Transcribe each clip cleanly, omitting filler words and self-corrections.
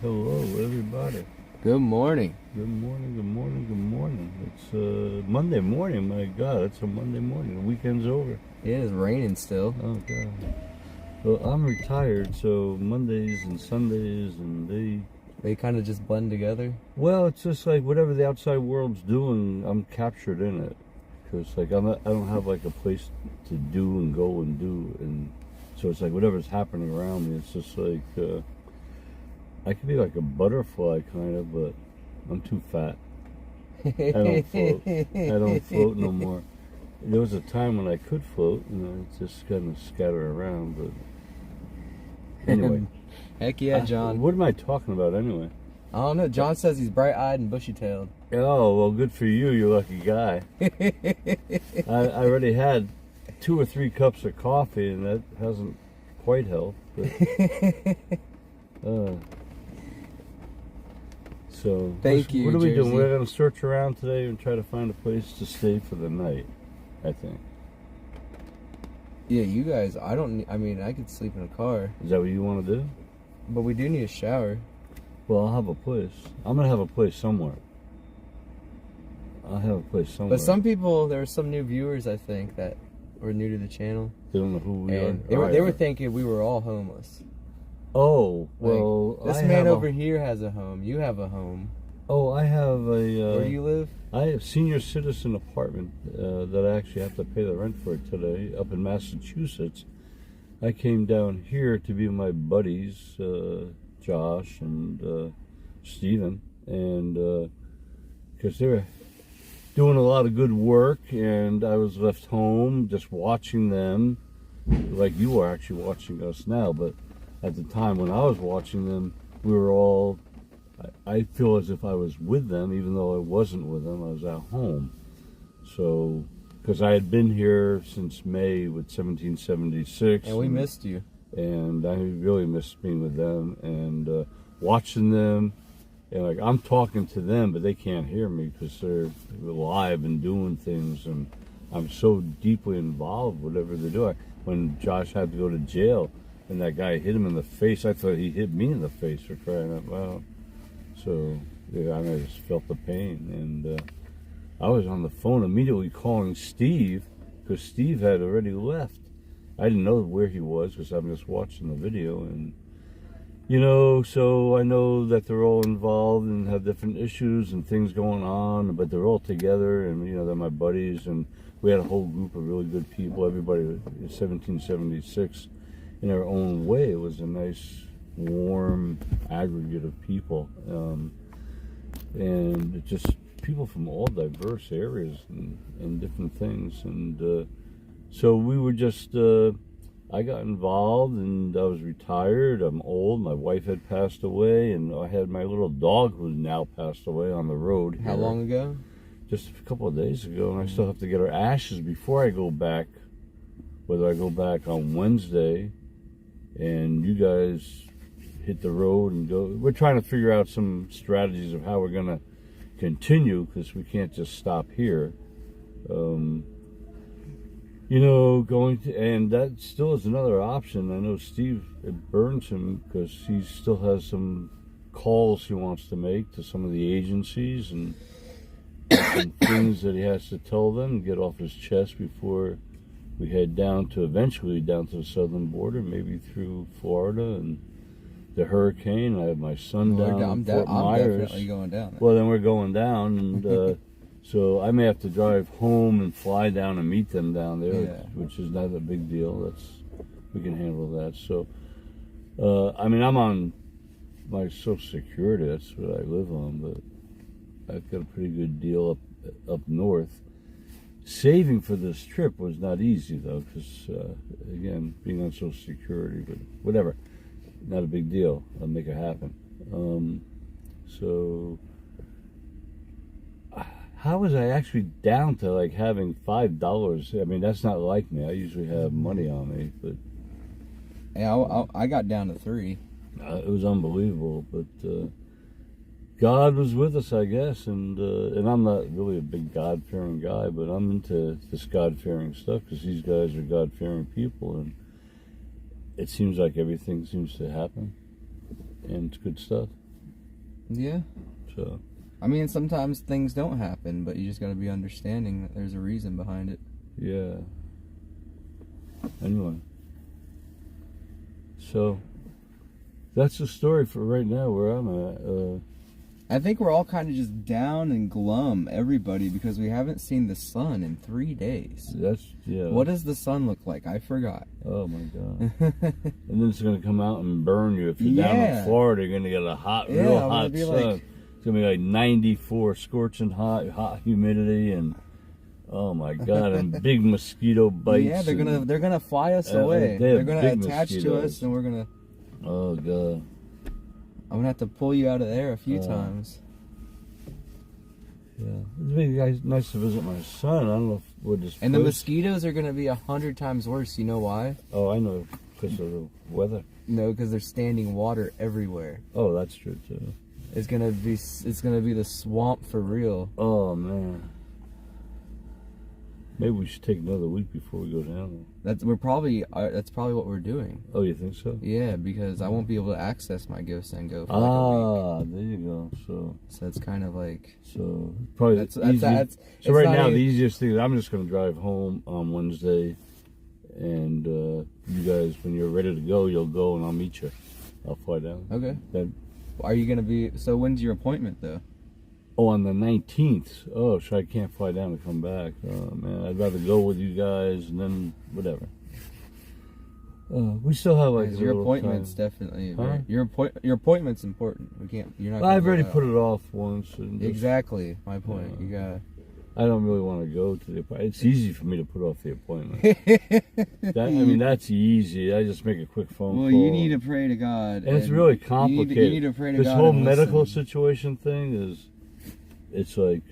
Hello, everybody. Good morning. Good morning, good morning, good morning. It's Monday morning. My God, it's a Monday morning. The weekend's over. It is raining still. Oh, God. Well, I'm retired, so Mondays and Sundays and They kind of just blend together. well, it's just like whatever the outside world's doing, I'm captured in it. Because, like, I don't have, like, a place to do and go and do. And so it's like whatever's happening around me, it's just like... I could be like a butterfly, kind of, but I'm too fat. I don't float. I don't float no more. There was a time when I could float, and I just kind of scatter around, but anyway. Heck yeah, John. What am I talking about anyway? I don't know. John says he's bright-eyed and bushy-tailed. Oh, well, good for you, you lucky guy. I already had 2 or 3 cups of coffee, and that hasn't quite helped. But, so, Thank you, what are we Jersey. doing? We're going to search around today and try to find a place to stay for the night, I think. Yeah, you guys, I mean, I could sleep in a car. Is that what you want to do? But we do need a shower. Well, I'll have a place. I'm going to have a place somewhere. I'll have a place somewhere. But some people, there were some new viewers, I think, that were new to the channel. They don't know who we are. They were thinking we were all homeless. Oh, well, like, this man over here has a home. You have a home. Oh, I have a... Where do you live? I have a senior citizen apartment that I actually have to pay the rent for today up in Massachusetts. I came down here to be with my buddies, Josh and Steven, and because they were doing a lot of good work, and I was left home just watching them, like you are actually watching us now, but at the time when I was watching them, we were all, I feel as if I was with them, even though I wasn't with them. I was at home. So, because I had been here since May with 1776. And we missed you. And I really missed being with them and watching them. And like, I'm talking to them, but they can't hear me because they're live and doing things. And I'm so deeply involved, whatever they're doing. When Josh had to go to jail, and that guy hit him in the face. I thought he hit me in the face, for crying out loud. So, yeah, I just felt the pain. And I was on the phone immediately calling Steve, because Steve had already left. I didn't know where he was, because I'm just watching the video. And, you know, so I know that they're all involved and have different issues and things going on, but they're all together, and, you know, they're my buddies. And we had a whole group of really good people. Everybody in 1776. In our own way, it was a nice, warm aggregate of people, and just people from all diverse areas and different things. And so we were just, I got involved, and I was retired. I'm old. My wife had passed away, and I had my little dog who now passed away on the road. How long ago? Just a couple of days ago, and I still have to get her ashes before I go back, whether I go back on Wednesday and you guys hit the road and go. We're trying to figure out some strategies of how we're going to continue, because we can't just stop here. You know, going to, and that still is another option. I know Steve, it burns him because he still has some calls he wants to make to some of the agencies and some things that he has to tell them and get off his chest before we head eventually down to the southern border, maybe through Florida and the hurricane. I have my son down in Fort Myers. I'm definitely going down there. Well, then we're going down, and so I may have to drive home and fly down and meet them down there, Yeah. which is not a big deal. We can handle that. So, I mean, I'm on my Social Security. That's what I live on, but I've got a pretty good deal up north. Saving for this trip was not easy, though, because, again, being on Social Security, but whatever, not a big deal. I'll make it happen. So, how was I actually down to, like, having $5? I mean, that's not like me. I usually have money on me, but... Yeah, I got down to 3. It was unbelievable, but... God was with us, I guess, and I'm not really a big God-fearing guy, but I'm into this God-fearing stuff because these guys are God-fearing people, and it seems like everything seems to happen. and it's good stuff. Yeah. So, I mean, sometimes things don't happen, but you just gotta be understanding that there's a reason behind it. yeah. Anyway. So, that's the story for right now where I'm at. I think we're all kind of just down and glum, everybody, because we haven't seen the sun in 3 days. Yeah. What does the sun look like? I forgot. Oh my God. And then it's going to come out and burn you. If you're down in Florida, you're going to get a real hot sun. It's going to be like 94, scorching hot humidity, and oh my God, and big mosquito bites. Yeah, they're gonna fly us away. They're gonna attach to us, and we're gonna. Oh God. I'm gonna have to pull you out of there a few times. Yeah, it'd be nice to visit my son. I don't know if we'll just. And the mosquitoes are gonna be 100 times worse. You know why? Oh, I know, because of the weather. No, because there's standing water everywhere. Oh, that's true too. It's gonna be the swamp for real. Oh man. Maybe we should take another week before we go down there. That's probably what we're doing. Oh, you think so? Yeah, because I won't be able to access my GoSendGo for like a week. There you go. So it's kind of like probably that's so right now the easiest thing is I'm just going to drive home on Wednesday, and you guys, when you're ready to go, you'll go and I'll meet you. I'll fly down. Okay. Are you going to be? So when's your appointment though? Oh, on the 19th. Oh, so I can't fly down and come back. Oh, man. I'd rather go with you guys and then whatever. We still have like your appointment's time. Definitely. Huh? Your appointment's important. We can't. You're not. I've already put it off once. And exactly. My point. You got. I don't really want to go to the appointment. It's easy for me to put off the appointment. That's easy. I just make a quick phone call. Well, you need to pray to God. And it's really complicated. You need to pray to God. This whole medical situation thing is. It's like,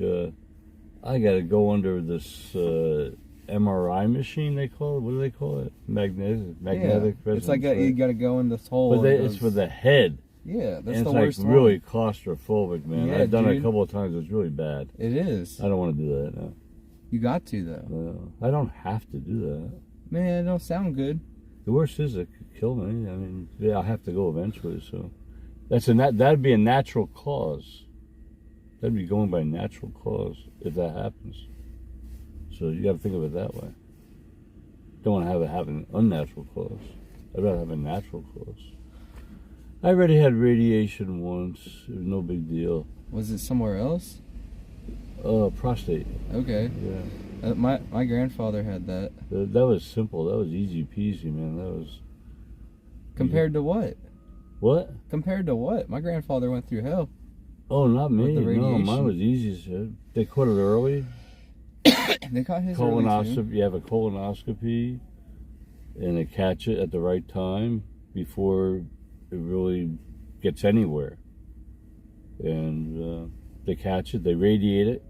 I got to go under this MRI machine, they call it. What do they call it? Magnetic resonance. It's like you got to go in this hole. But it's for the head. Yeah, that's and the worst one. It's like really claustrophobic, man. Yeah, I've done it a couple of times. It's really bad. It is. I don't want to do that now. You got to, though. No, I don't have to do that. Man, it don't sound good. The worst is it could kill me. I mean, yeah, I'll have to go eventually, so. That'd be a natural cause. That'd be going by natural cause if that happens. So you got to think of it that way. Don't want to have it happen unnatural cause. I'd rather have a natural cause. I already had radiation once. It was no big deal. Was it somewhere else? Prostate. Okay. Yeah. My grandfather had that. That was simple. That was easy peasy, man. That was. Compared to what? What? Compared to what? My grandfather went through hell. Oh, not me. No, mine was easy. They caught it early. They caught his colonoscopy. Early too. You have a colonoscopy, and they catch it at the right time before it really gets anywhere. And they catch it. They radiate it.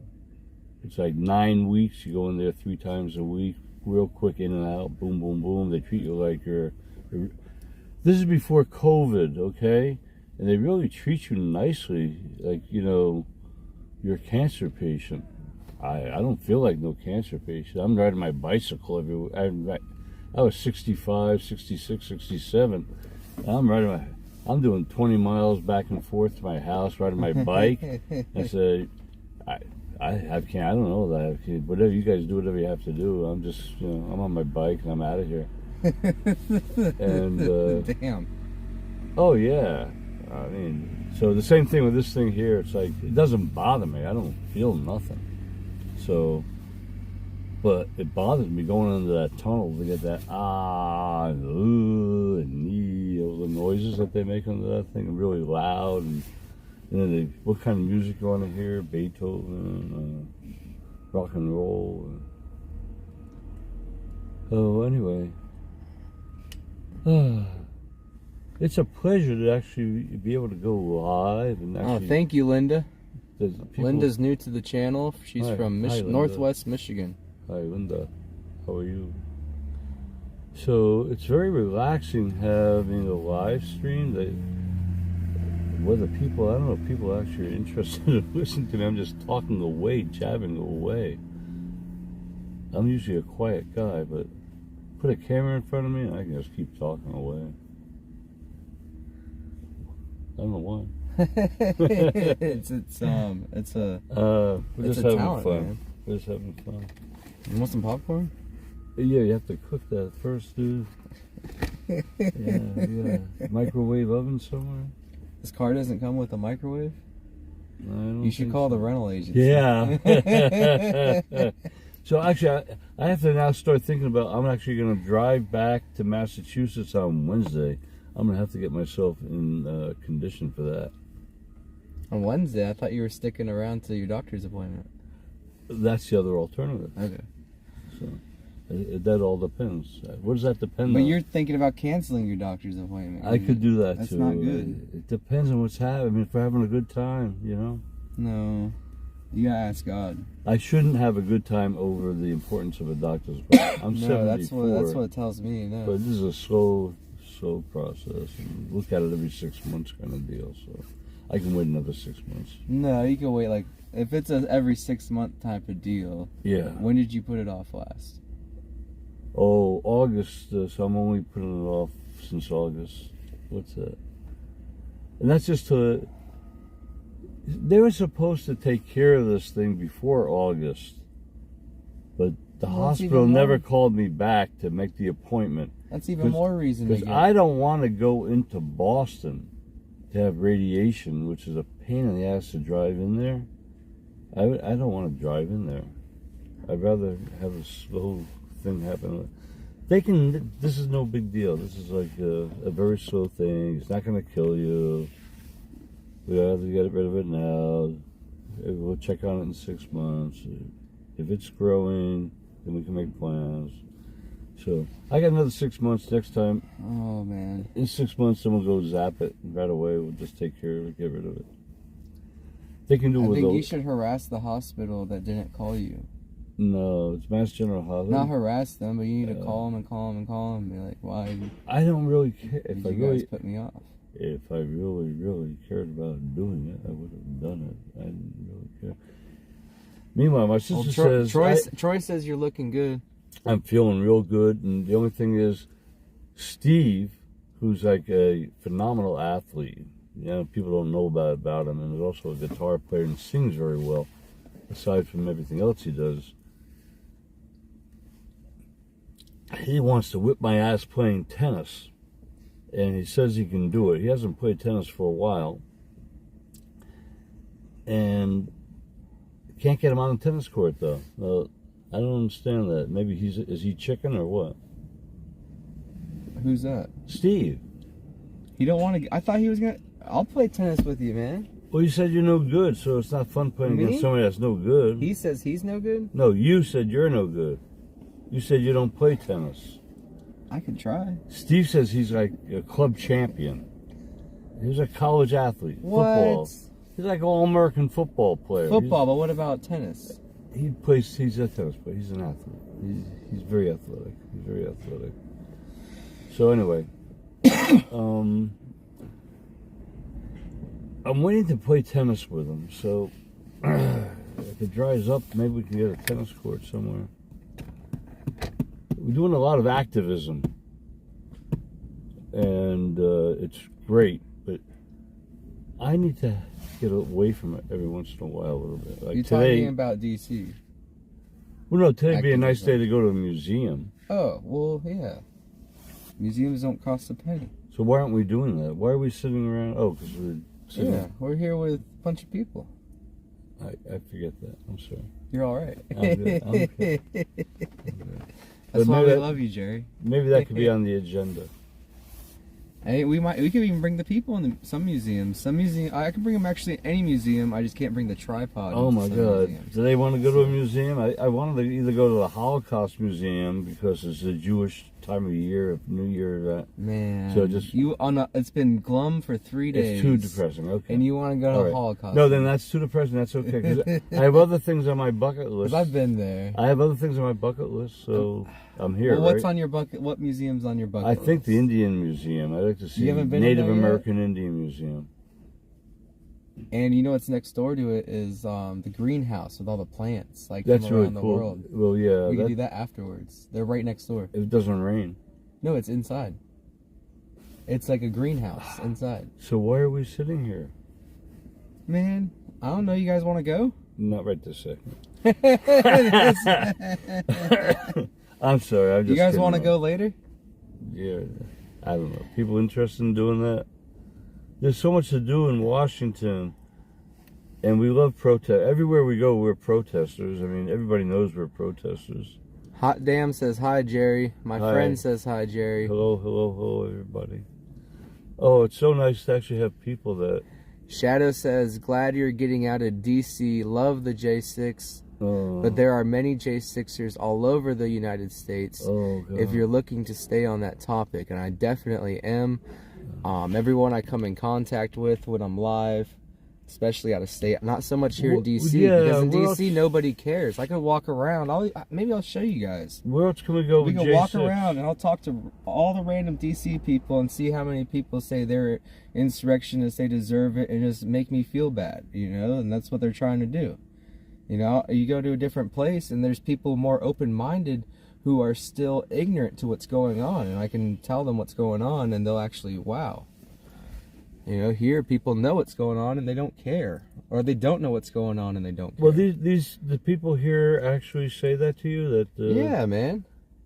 It's like 9 weeks. You go in there 3 times a week, real quick, in and out. Boom, boom, boom. They treat you like you're. This is before COVID, okay? And they really treat you nicely, like, you're a cancer patient. I don't feel like no cancer patient. I'm riding my bicycle everywhere. I was 65, 66, 67. I'm doing 20 miles back and forth to my house, riding my bike. I said, I don't know that. Whatever you guys do, whatever you have to do. I'm just, I'm on my bike and I'm out of here. And damn. Oh yeah. I mean, so the same thing with this thing here. It's like, it doesn't bother me. I don't feel nothing. So, but it bothers me going into that tunnel to get that and ooh and nee, the noises that they make under that thing are really loud. And then what kind of music you want to hear? Beethoven, rock and roll. Oh, anyway. It's a pleasure to actually be able to go live and actually. Oh, thank you, Linda. Linda's new to the channel. She's from Northwest Michigan. Hi, Linda. How are you? So it's very relaxing having a live stream. Whether people, I don't know if people actually are interested in listening to me. I'm just talking away, jabbing away. I'm usually a quiet guy, but put a camera in front of me and I can just keep talking away. I don't know why. it's a We're it's just a having talent, fun. man. We're just having fun. You want some popcorn? Yeah, you have to cook that first, dude. Yeah. Microwave oven somewhere? This car doesn't come with a microwave? I don't You should think call so. the rental agency. Yeah. So actually, I have to now start thinking about, I'm actually going to drive back to Massachusetts on Wednesday. I'm going to have to get myself in condition for that. On Wednesday, I thought you were sticking around to your doctor's appointment. That's the other alternative. Okay. So that all depends. What does that depend But on? you're thinking about canceling your doctor's appointment. I could do that That's too. not good. It depends on what's happening. I mean, if we're having a good time, you know. No. You gotta ask God. I shouldn't have a good time over the importance of a doctor's appointment. I'm 74. that's what it tells me. No. But this is a slow process. And look at it every 6 months kind of deal. So I can wait another 6 months. No, you can wait like if it's a every 6 month type of deal. Yeah. When did you put it off last? Oh, August. So I'm only putting it off since August. What's that? And that's just to. They were supposed to take care of this thing before August, but the hospital never called me back to make the appointment. That's even more reason. Because I don't want to go into Boston to have radiation, which is a pain in the ass to drive in there. I don't want to drive in there. I'd rather have a slow thing happen. They can. This is no big deal. This is like a very slow thing. It's not going to kill you. We have to get rid of it now. We'll check on it in 6 months. If it's growing, then we can make plans. So I got another 6 months next time. Oh man! In 6 months, then we'll go zap it right away. We'll just take care of it, get rid of it. They can do it with. I think you should harass the hospital that didn't call you. No, it's Mass General Hospital. Not harass them, but you need to call them and call them and call them and be like, "Why I don't really care. If did you guys put me off?" If I really cared about doing it, I would have done it. I didn't really care. Meanwhile, my sister says... Troy says you're looking good. I'm feeling real good, and the only thing is, Steve, who's like a phenomenal athlete, you know, people don't know about him, and is also a guitar player and sings very well, aside from everything else he does. He wants to whip my ass playing tennis. And he says he can do it. He hasn't played tennis for a while. And can't get him on the tennis court, though. I don't understand that. Maybe is he chicken or what? Who's that? Steve. He don't want to... I thought he was going to... I'll play tennis with you, man. Well, you said you're no good, so it's not fun playing against somebody that's no good. He says he's no good? No, you said you're no good. You said you don't play tennis. I could try. Steve says he's like a club champion. He was a college athlete. What? Football. He's like an all-American football player. Football, but what about tennis? He's a tennis player. He's an athlete. He's very athletic. He's very athletic. So anyway, I'm waiting to play tennis with him. So if it dries up, maybe we can get a tennis court somewhere. We're doing a lot of activism, and it's great, but I need to get away from it every once in a while a little bit. Like You're today, talking about DC. Well, no, today'd be a Activism. nice day to go to a museum. Oh, well, yeah. Museums don't cost a penny. So why aren't we doing that? Why are we sitting around? Oh, because we're sitting. Yeah, we're here with a bunch of people. I forget that. I'm sorry. You're all right. I'm good. I'm good. I'm good. That's But why maybe we love you, Jerry. Maybe that could be on the agenda. Hey, we could even bring the people in some museums. I could bring them actually in any museum. I just can't bring the tripod. Oh into my some God! museums. Do they want to go to a museum? I wanted to either go to the Holocaust Museum because it's a Jewish time of year, New Year event. Man, So just it's been glum for 3 days. It's too depressing. Okay. And you want to go to All the right. Holocaust? No, then that's too depressing. That's okay. 'Cause I have other things on my bucket list. Because I've been there. I have other things on my bucket list, so I'm here. Well, what's right? on your bucket? What museum's on your bucket? I think list? the Indian Museum. I'd like to see You the haven't been in Native there yet? American Indian Museum. And you know what's next door to it is the greenhouse with all the plants like That's from really around the cool. world. Well, yeah. We can do that afterwards. They're right next door. If it doesn't rain. No, it's inside. It's like a greenhouse inside. So why are we sitting here? Man, I don't know. You guys want to go? Not right this second. I'm sorry. I'm just You guys want to go later? Yeah. I don't know. People interested in doing that? There's so much to do in Washington. And we love protest. Everywhere we go, we're protesters. I mean, everybody knows we're protesters. Hot Damn says hi, Jerry. My friend says hi, Jerry. Hello, hello, hello, everybody. Oh, it's so nice to actually have people that... Shadow says, glad you're getting out of DC. Love the J6. But there are many J6ers all over the United States. Oh, God. If you're looking to stay on that topic, and I definitely am. Everyone I come in contact with when I'm live, especially out of state, not so much here in DC, because in DC nobody cares. I could walk around. Maybe I'll show you guys. Where else can we go? We can walk around and I'll talk to all the random DC people and see how many people say they're insurrectionists, they deserve it, and just make me feel bad, you know. And that's what they're trying to do. You know, you go to a different place and there's people more open-minded who are still ignorant to what's going on, and I can tell them what's going on and they'll actually, wow. You know, here people know what's going on and they don't care, or they don't know what's going on and they don't care. Well, the people here actually say that to you, that yeah, man,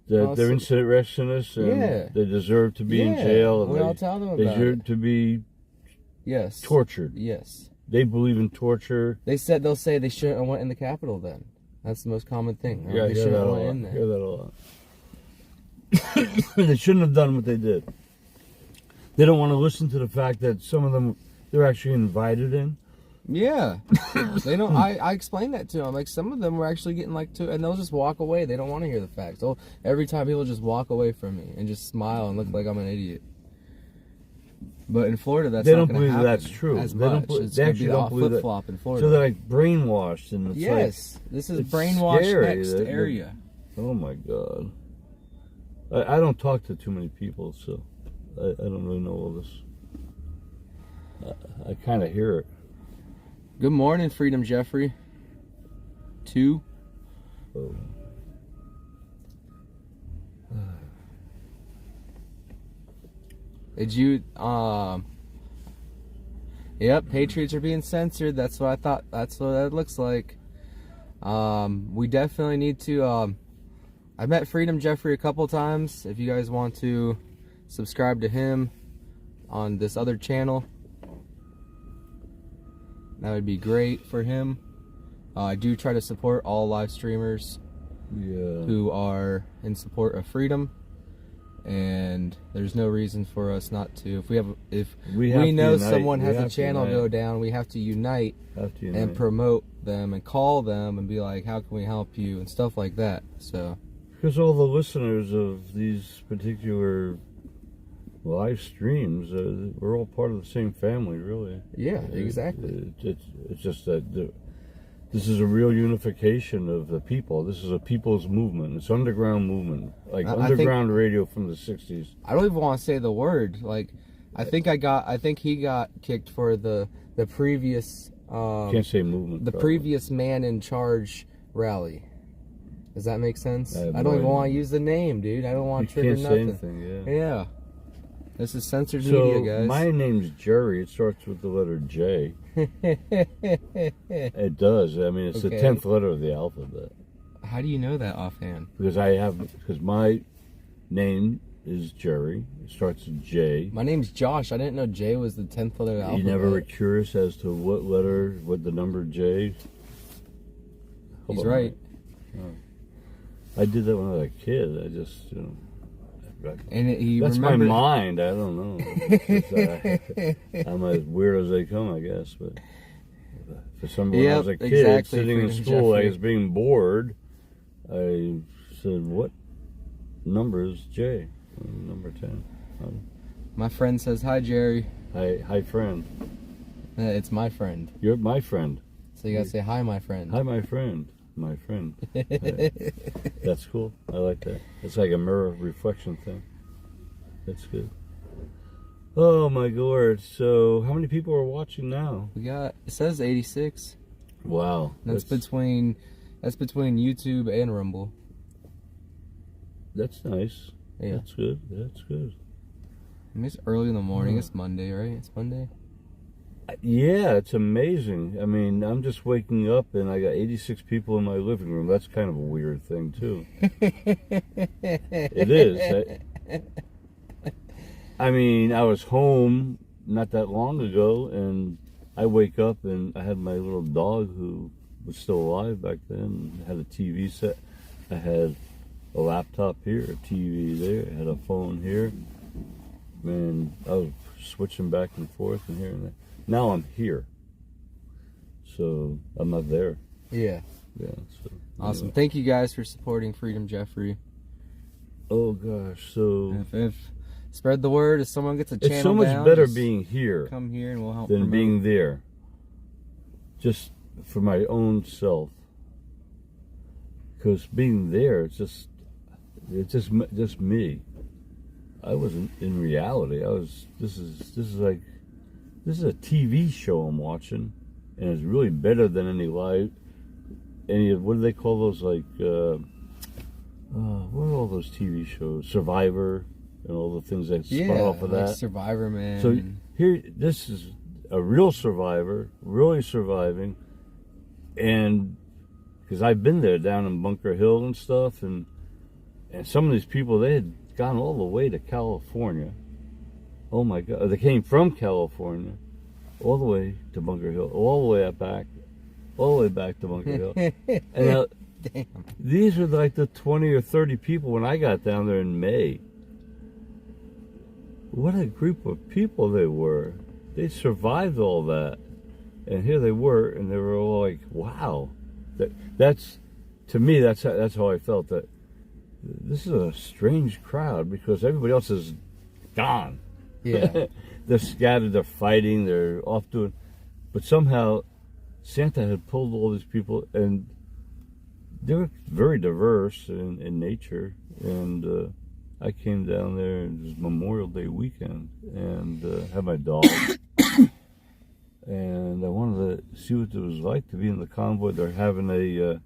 that they're insurrectionists and they deserve to be in jail, and I'll tell them about they deserve to be tortured. Yes, they believe in torture. They'll say they shouldn't have went in the Capitol. Then that's the most common thing. Yeah, they shouldn't have went in there. Hear that a lot. They shouldn't have done what they did. They don't want to listen to the fact that some of them, they're actually invited in. Yeah. They don't. I explained that to them. Like, some of them were actually getting and they'll just walk away. They don't want to hear the facts. Every time people just walk away from me and just smile and look like I'm an idiot. But in Florida, that's they not don't believe that's true. As much. They actually don't believe that. Flip-flop in Florida. So they're like brainwashed, and it's this is brainwashed scary, next area. Oh my God. I don't talk to too many people, so I don't really know all this. I kind of hear it. Good morning, Freedom Jeffrey. 2. Oh. Did you, yep, Patriots are being censored. That's what I thought. That's what that looks like. We definitely need to, I've met Freedom Jeffrey a couple times. If you guys want to subscribe to him on this other channel, that would be great for him. I do try to support all live streamers who are in support of freedom, and there's no reason for us not to. If we know someone has a channel go down, we have to unite and promote them and call them and be like, how can we help you, and stuff like that. So because all the listeners of these particular live streams, we're all part of the same family, really. Yeah, exactly. It's just that this is a real unification of the people. This is a people's movement. It's underground movement, like underground radio from the 60s. I don't even want to say the word. Like, I think he got kicked for the previous can't say movement. The previous man in charge rally. Does that make sense? I don't even want to use the name, dude. I don't want to trigger nothing. Say anything, yeah. This is censored media, guys. My name's Jerry. It starts with the letter J. It does. I mean, it's the 10th letter of the alphabet. How do you know that offhand? Because my name is Jerry. It starts with J. My name's Josh. I didn't know J was the 10th letter of the alphabet. You never were curious as to what the number J? He's right. I did that when I was a kid. I just, and that's my mind. I don't know. I'm as weird as they come, I guess. But for some reason, I was a kid sitting in school, I was being bored. I said, "What number is J?" Number 10. My friend says, "Hi, Jerry." Hi, friend. It's my friend. You're my friend. So you gotta say, "Hi, my friend." Hi, my friend. My friend. That's cool. I like that. It's like a mirror reflection thing. That's good. Oh my Lord. So how many people are watching now? It says 86. Wow. That's between YouTube and Rumble. That's nice. Yeah. That's good. That's good. I mean, it's early in the morning. It's Monday, right? It's Monday. Yeah, it's amazing. I mean, I'm just waking up and I got 86 people in my living room. That's kind of a weird thing, too. It is. I mean, I was home not that long ago, and I wake up and I had my little dog who was still alive back then. I had a TV set. I had a laptop here, a TV there. I had a phone here. And I was switching back and forth and here and there. Now I'm here. So I'm not there. Yeah. Yeah. So, awesome. Anyway. Thank you guys for supporting Freedom Jeffrey. Oh gosh. So if spread the word, if someone gets a channel it's so much down, better being here come here and we'll help than promote. being there. Just for my own self. Because being there, it's just me. I wasn't in reality. This is a TV show I'm watching, and it's really better than any what do they call those, like what are all those TV shows? Survivor and all the things that spun off of that. Survivor, man. So here, this is a real survivor, really surviving, and because I've been there down in Bunker Hill and stuff, and some of these people, they had gone all the way to California. Oh my God, they came from California all the way to Bunker Hill, all the way back to Bunker Hill. And now, these were like the 20 or 30 people when I got down there in May. What a group of people they were. They survived all that. And here they were, and they were all like, wow. That's to me, that's how I felt, that this is a strange crowd because everybody else is gone. Yeah. They're scattered, they're fighting, they're off doing, but somehow Santa had pulled all these people, and they were very diverse in nature. And I came down there, and it was Memorial Day weekend, and had my dog. And I wanted to see what it was like to be in the convoy. They're having a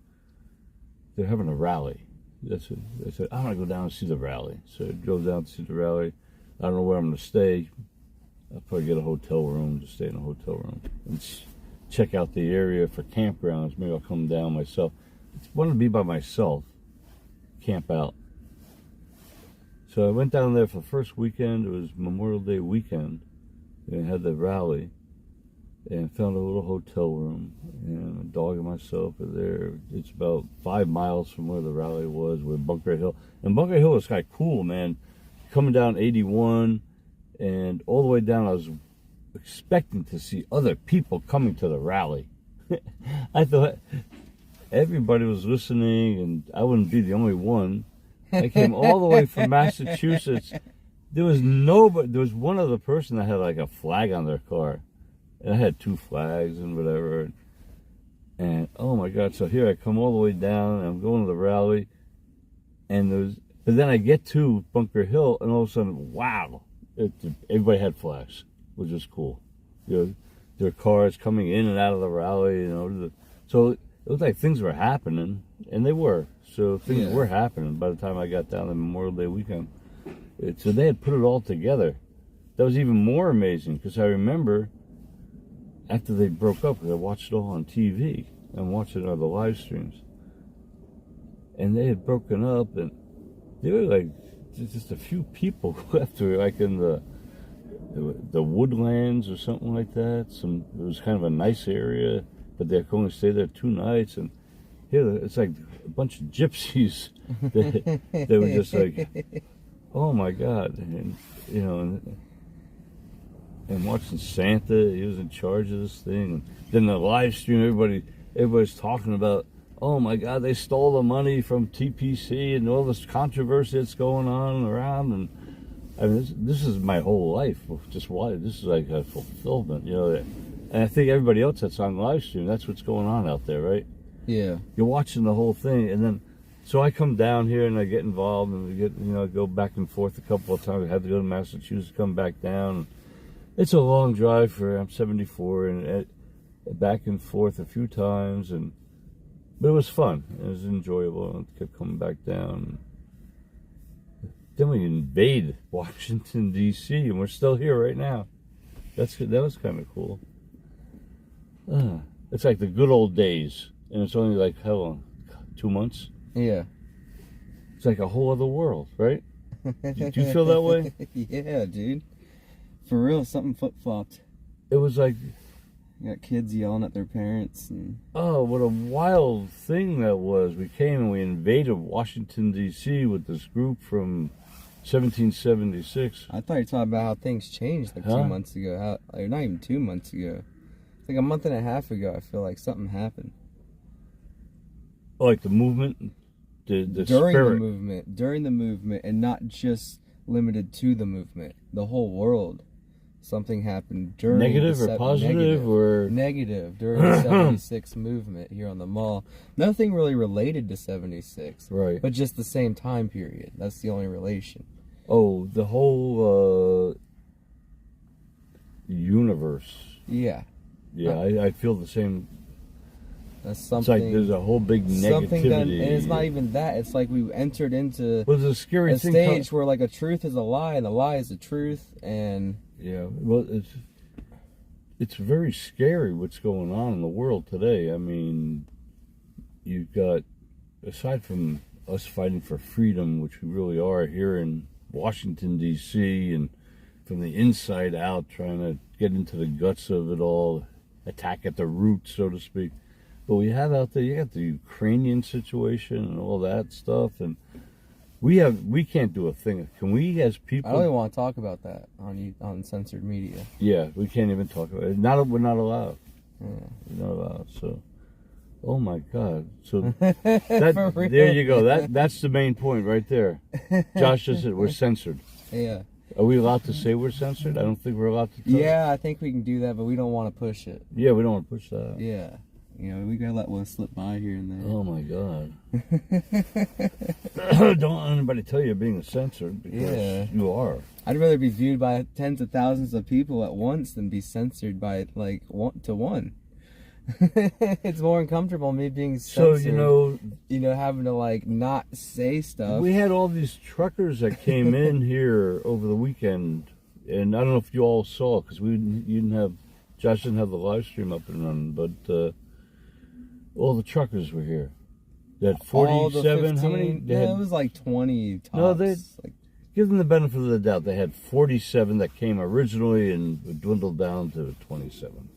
rally. That's it. I said, I want to go down and see the rally. So I drove down to see the rally. I don't know where I'm going to stay. I'll probably get a hotel room, just stay in a hotel room, and check out the area for campgrounds. Maybe I'll come down myself. I wanted to be by myself, camp out. So I went down there for the first weekend. It was Memorial Day weekend, and had the rally. And found a little hotel room, and a dog and myself are there. It's about 5 miles from where the rally was, with Bunker Hill. And Bunker Hill is kind of cool, man. Coming down 81, and all the way down, I was expecting to see other people coming to the rally. I thought everybody was listening, and I wouldn't be the only one. I came all the way from Massachusetts. There was nobody. There was one other person that had like a flag on their car. And I had 2 flags and whatever. And oh my God, so here I come all the way down, and I'm going to the rally. But then I get to Bunker Hill, and all of a sudden, wow, everybody had flags, which was cool. You know, there were cars coming in and out of the rally, you know. So it looked like things were happening, and they were. So things were happening by the time I got down to Memorial Day weekend. So they had put it all together. That was even more amazing, because I remember after they broke up, because I watched it all on TV and watched it on the live streams, and they had broken up, and there were like just a few people left, like in the woodlands or something like that. It was kind of a nice area, but they could only stay there 2 nights. And here it's like a bunch of gypsies. They were just like, oh my God, and you know. And watching Santa, he was in charge of this thing. And then the live stream, everybody's talking about, oh my God, they stole the money from TPC and all this controversy that's going on around. And I mean, this is my whole life. Just why this is like a fulfillment, you know. And I think everybody else that's on live stream, that's what's going on out there, right? Yeah. You're watching the whole thing, and then so I come down here and I get involved, and I go back and forth a couple of times. I had to go to Massachusetts, come back down. It's a long drive I'm 74, and back and forth a few times, but it was fun. It was enjoyable, and kept coming back down. then we invade Washington, D.C., and we're still here right now. That was kind of cool. It's like the good old days, and it's only like, how long? 2 months? Yeah. It's like a whole other world, right? Do you feel that way? Yeah, dude. For real, something flip-flopped. It was like... You got kids yelling at their parents. And... Oh, what a wild thing that was. We came and we invaded Washington, D.C. with this group from 1776. I thought you were talking about how things changed like 2 months ago. Or not even 2 months ago. It's like a month and a half ago, I feel like something happened. Oh, like the movement? During the movement, and not just limited to the movement. The whole world. Something happened during negative or positive or negative during the 76 movement here on the mall. Nothing really related to 76, right? But just the same time period. That's the only relation. Oh, the whole universe. Yeah. Yeah, I feel the same. That's something. It's like there's a whole big negativity. And it's not even that. It's like we entered into a scary thing stage where like a truth is a lie and a lie is a truth, and yeah, well, it's very scary what's going on in the world today. I mean, you've got, aside from us fighting for freedom, which we really are here in Washington, D.C., and from the inside out, trying to get into the guts of it all, attack at the root, so to speak. But we have out there, you got the Ukrainian situation and all that stuff, and we can't do a thing. Can we, as people? I don't even want to talk about that on censored media. Yeah, we can't even talk about it. We're not allowed. Yeah. We're not allowed. So, oh my God. So there you go. That's the main point right there. Josh just said we're censored. Yeah. Are we allowed to say we're censored? I don't think we're allowed to. Yeah, I think we can do that, but we don't want to push it. Yeah, we don't want to push that. Yeah. You know, we gotta let one slip by here and there. Oh my God. Don't let anybody tell you're being censored, because you are. I'd rather be viewed by tens of thousands of people at once than be censored by like 1 to 1. It's more uncomfortable me being censored. So, you know, having to like not say stuff. We had all these truckers that came in here over the weekend, and I don't know if you all saw, because Josh didn't have the live stream up and running, but all the truckers were here. They had 47. How many? It was like 20 tops. No, give them the benefit of the doubt. They had 47 that came originally and dwindled down to 27.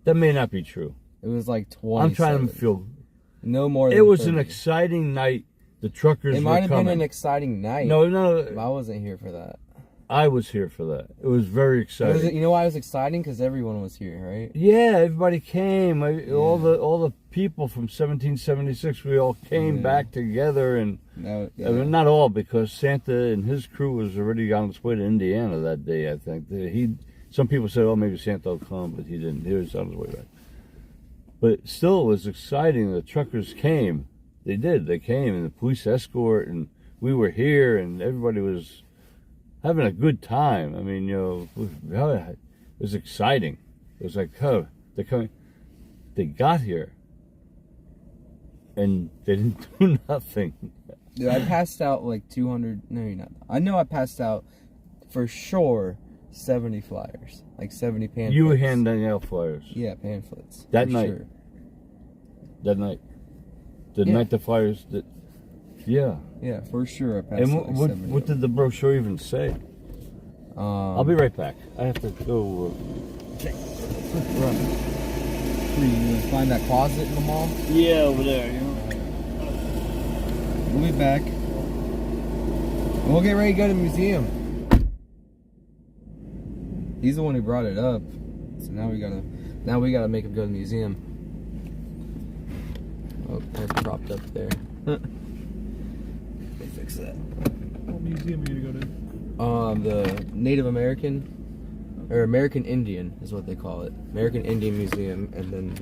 That may not be true. It was like 20. I'm trying to feel. No more than It was 30. an exciting night. The truckers were coming. It might have been an exciting night. No. I wasn't here for that. I was here for that. It was very exciting. You know why it was exciting? Because everyone was here, right? Yeah, everybody came. All the people from 1776, we all came back together, and I mean, not all, because Santa and his crew was already on his way to Indiana that day. I think some people said, "Oh, maybe Santa will come," but he didn't. He was on his way back. But still, it was exciting. The truckers came. They did. They came, and the police escort, and we were here, and everybody was having a good time. I mean, you know, it was exciting. It was like, oh, they're coming. They got here, and they didn't do nothing. Dude, I passed out like 200. No, you're not. I know I passed out for sure 70 flyers, like 70 pamphlets. You were handing out flyers. Yeah, pamphlets. That night. Sure. That night. The night the flyers. Yeah. Yeah, for sure. I passed and what did the brochure even say? I'll be right back. I have to go. Run. You gonna find that closet in the mall? Yeah, over there. You know. We'll be back. And we'll get ready to go to the museum. He's the one who brought it up, so now we gotta make him go to the museum. Oh, that's propped up there. Fix that. What museum are you gonna go to? The Native American, or American Indian is what they call it. American Indian Museum, and then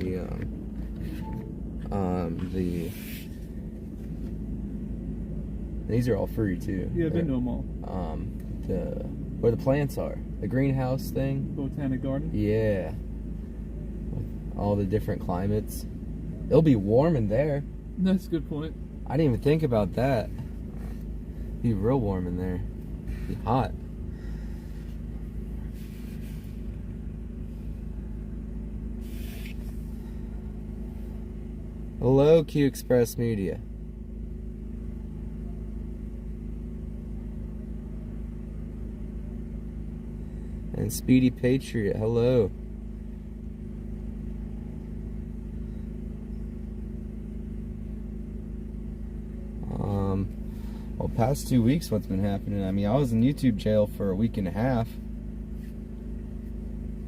these are all free too. Yeah, I've been to them all. Where the plants are, the greenhouse thing. Botanic Garden. Yeah. All the different climates. It'll be warm in there. That's a good point. I didn't even think about that. Be real warm in there. Be hot. Hello, Q Express Media. And Speedy Patriot, hello. Well, past 2 weeks, what's been happening? I mean, I was in YouTube jail for a week and a half.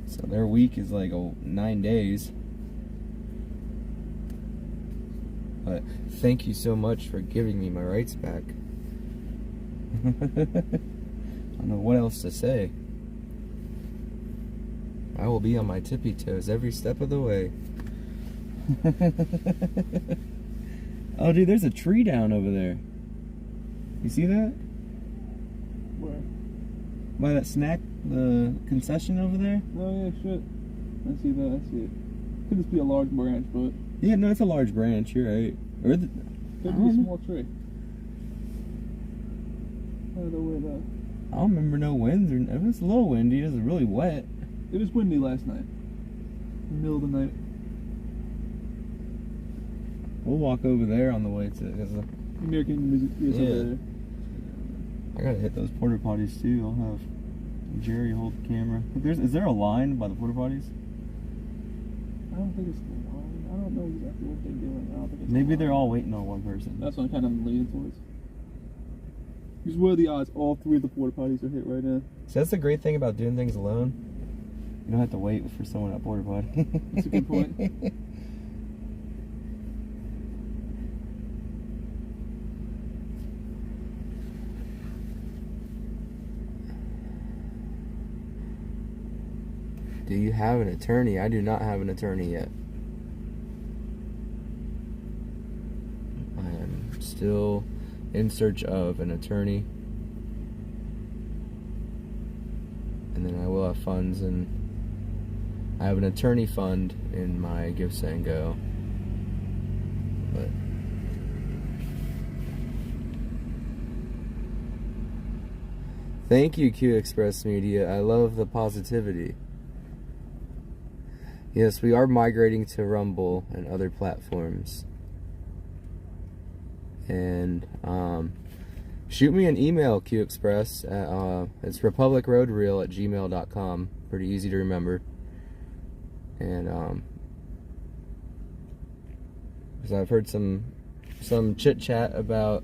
So their week is like 9 days. But thank you so much for giving me my rights back. I don't know what else to say. I will be on my tippy toes every step of the way. Oh, dude, there's a tree down over there. You see that? Where? By that snack, the concession over there? Oh yeah, shit. I see that. I see it. Could just be a large branch, but Yeah, no, it's a large branch. You're right. Or could be a small tree. I don't know where that. I don't remember no winds. Or it was a little windy. It was really wet. It was windy last night. In the middle of the night. We'll walk over there on the way to. American music is Yeah. over there. I gotta hit those porta potties too. I'll have Jerry hold the camera. Is there a line by the porta potties? I don't think it's the line. I don't know exactly what they're doing. I don't think it's Maybe the they're line. all waiting on one person. That's what I'm kind of leaning towards. Because what are the odds all three of the porta potties are hit right now? So that's the great thing about doing things alone. You don't have to wait for someone at porta potty. That's a good point. Do you have an attorney? I do not have an attorney yet. I am still in search of an attorney. And then I will have funds, and I have an attorney fund in my Give, Send, Go. But thank you, Q Express Media. I love the positivity. Yes, we are migrating to Rumble and other platforms. And shoot me an email, Q Express. It's republicroadreel@gmail.com. Pretty easy to remember. And because I've heard some chit chat about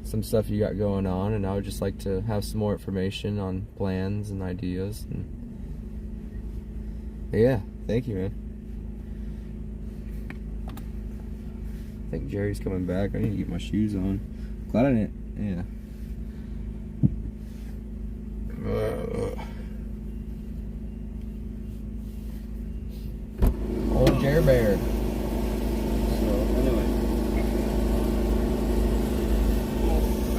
some stuff you got going on, and I would just like to have some more information on plans and ideas. And yeah. Thank you, man. I think Jerry's coming back. I need to get my shoes on. Glad I didn't. Yeah. Old Jer Bear. So anyway.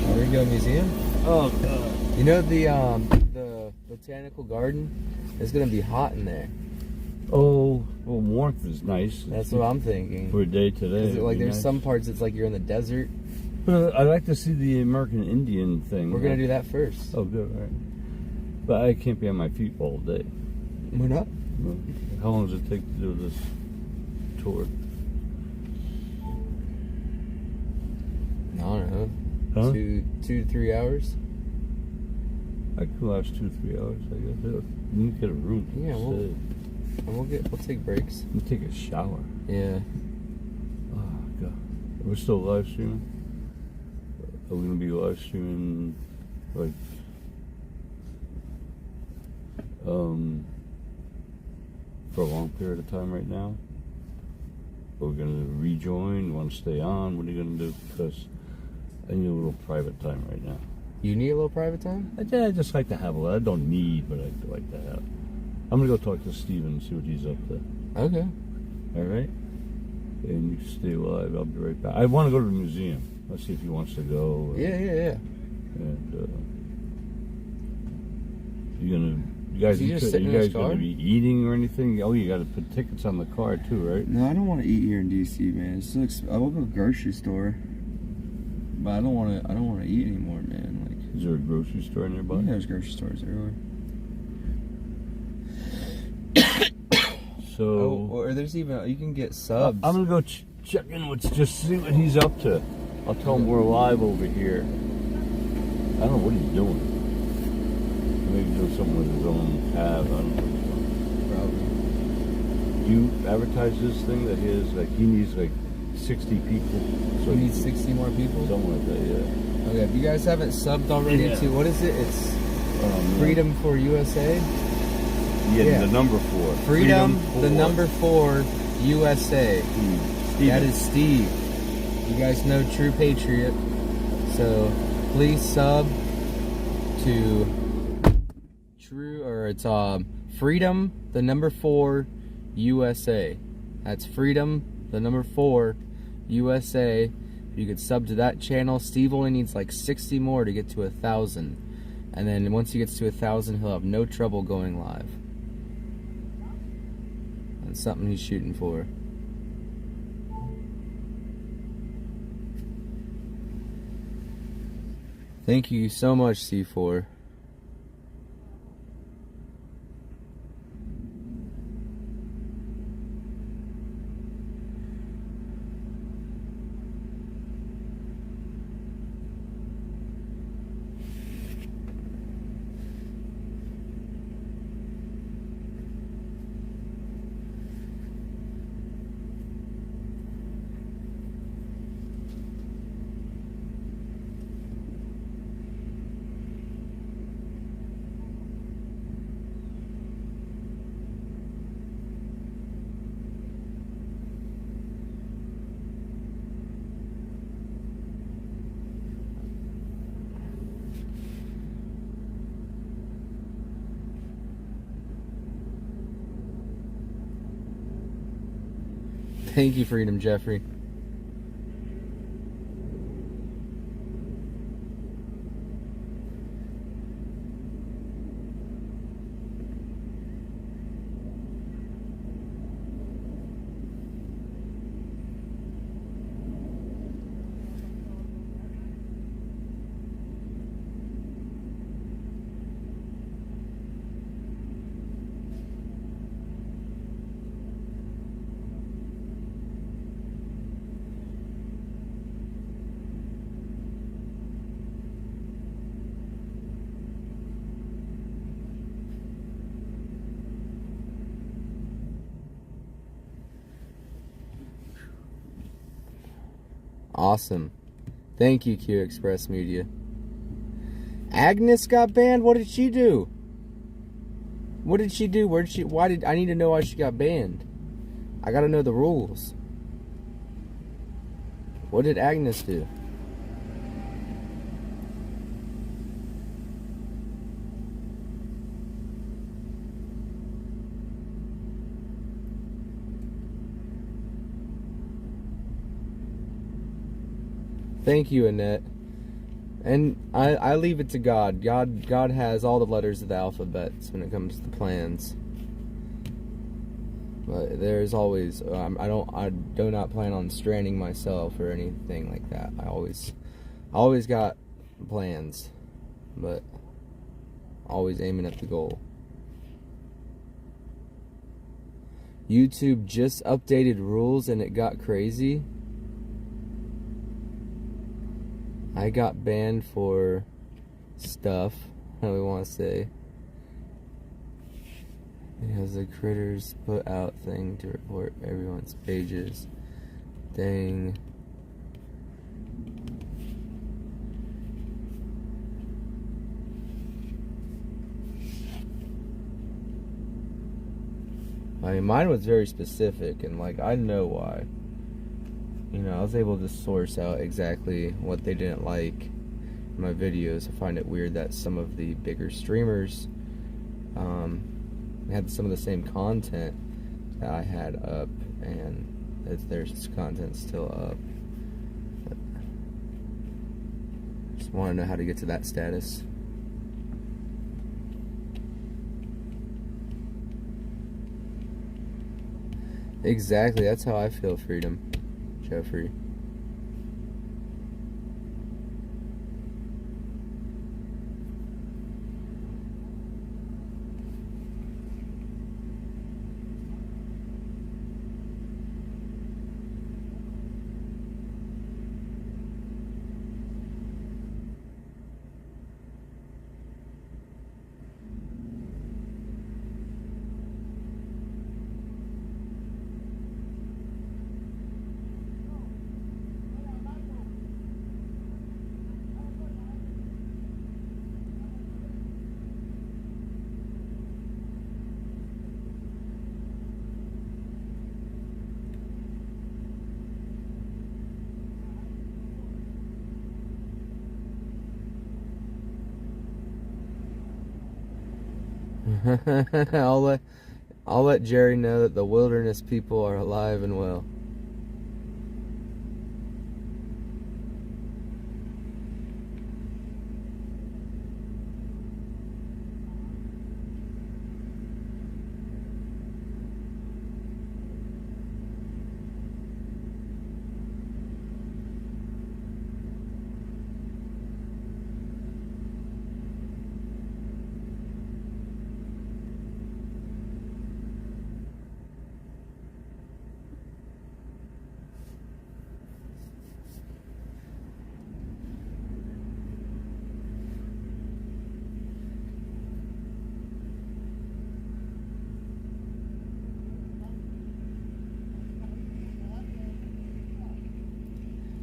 There we go, museum. Oh god. You know the botanical garden is gonna be hot in there. Oh, well, warmth is nice. That's what I'm thinking. For a day today. Is it like there's some parts it's like you're in the desert. But I'd like to see the American Indian thing. We're gonna do that first. Oh, good, all right. But I can't be on my feet all day. We're not. How long does it take to do this tour? I don't know. Huh? 2 to 3 hours. I could last 2-3 hours, I guess. You need to get a room. Yeah, to we'll- stay. And we'll take breaks. You take a shower. Yeah. Oh god. We're still live streaming? Are we gonna be live streaming like for a long period of time right now? Are we gonna rejoin? Want to stay on? What are you gonna do? Because I need a little private time right now. You need a little private time? I just like to have a little. I don't need, but I like to have. I'm gonna go talk to Steven and see what he's up to. Okay. All right? And you stay live. I'll be right back. I want to go to the museum. Let's see if he wants to go. Yeah. And you guys, Is he just sitting in his car? gonna be eating or anything? Oh, you got to put tickets on the car too, right? No, I don't want to eat here in DC, man. It's so I will go to the grocery store. but I don't want to eat anymore, man. Like, is there a grocery store nearby? yeah, there's grocery stores everywhere. So, or there's even, you can get subs. I'm gonna go check in with, just see what he's up to. I'll tell him we're live over here. I don't know what he's doing. Maybe he's doing something with his own tab. I don't know what he's doing. Probably. Do you advertise this thing that he needs like 60 people? So he needs 60 more people? Something like that, yeah. Okay, if you guys haven't subbed already to, what is it? It's Freedom for USA? Yeah, the number 4. Freedom the number 4 USA. Steve. That is Steve. You guys know True Patriot. So please sub to Freedom the number 4 USA. That's Freedom the number 4 USA. If you could sub to that channel, Steve only needs like 60 more to get to 1,000. And then once he gets to 1,000, he'll have no trouble going live. That's something he's shooting for. Thank you so much, C4. Thank you, Freedom Jeffrey. Awesome. Thank you, Q Express Media. Agnes got banned? What did she do? What did she do? I need to know why she got banned. I gotta know the rules. What did Agnes do? Thank you, Annette. And I leave it to God. God has all the letters of the alphabet when it comes to the plans. But there's always I do not plan on stranding myself or anything like that. I always got plans, but always aiming at the goal. YouTube just updated rules and it got crazy. I got banned for stuff, how do we want to say, because the critters put out thing to report everyone's pages. Dang. I mean, mine was very specific, and like, I know why. You know, I was able to source out exactly what they didn't like in my videos. I find it weird that some of the bigger streamers had some of the same content that I had up, and their content's still up. But just want to know how to get to that status. Exactly, that's how I feel, Freedom Jeffrey. I'll let Jerry know that the wilderness people are alive and well.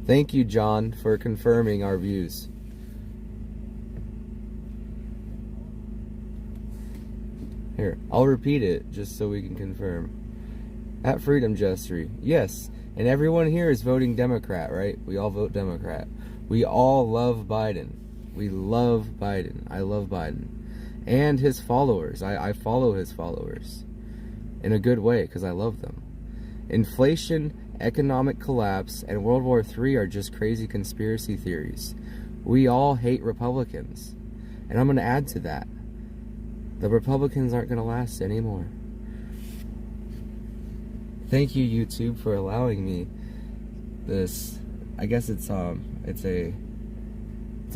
Thank you, John, for confirming our views. Here, I'll repeat it just so we can confirm. At Freedom Jestry, yes, and everyone here is voting Democrat, right? We all vote Democrat. We all love Biden. We love Biden. I love Biden. And his followers. I follow his followers. In a good way, because I love them. Inflation, economic collapse, and World War III are just crazy conspiracy theories. We all hate Republicans. And I'm going to add to that. The Republicans aren't going to last anymore. Thank you, YouTube, for allowing me this. I guess it's a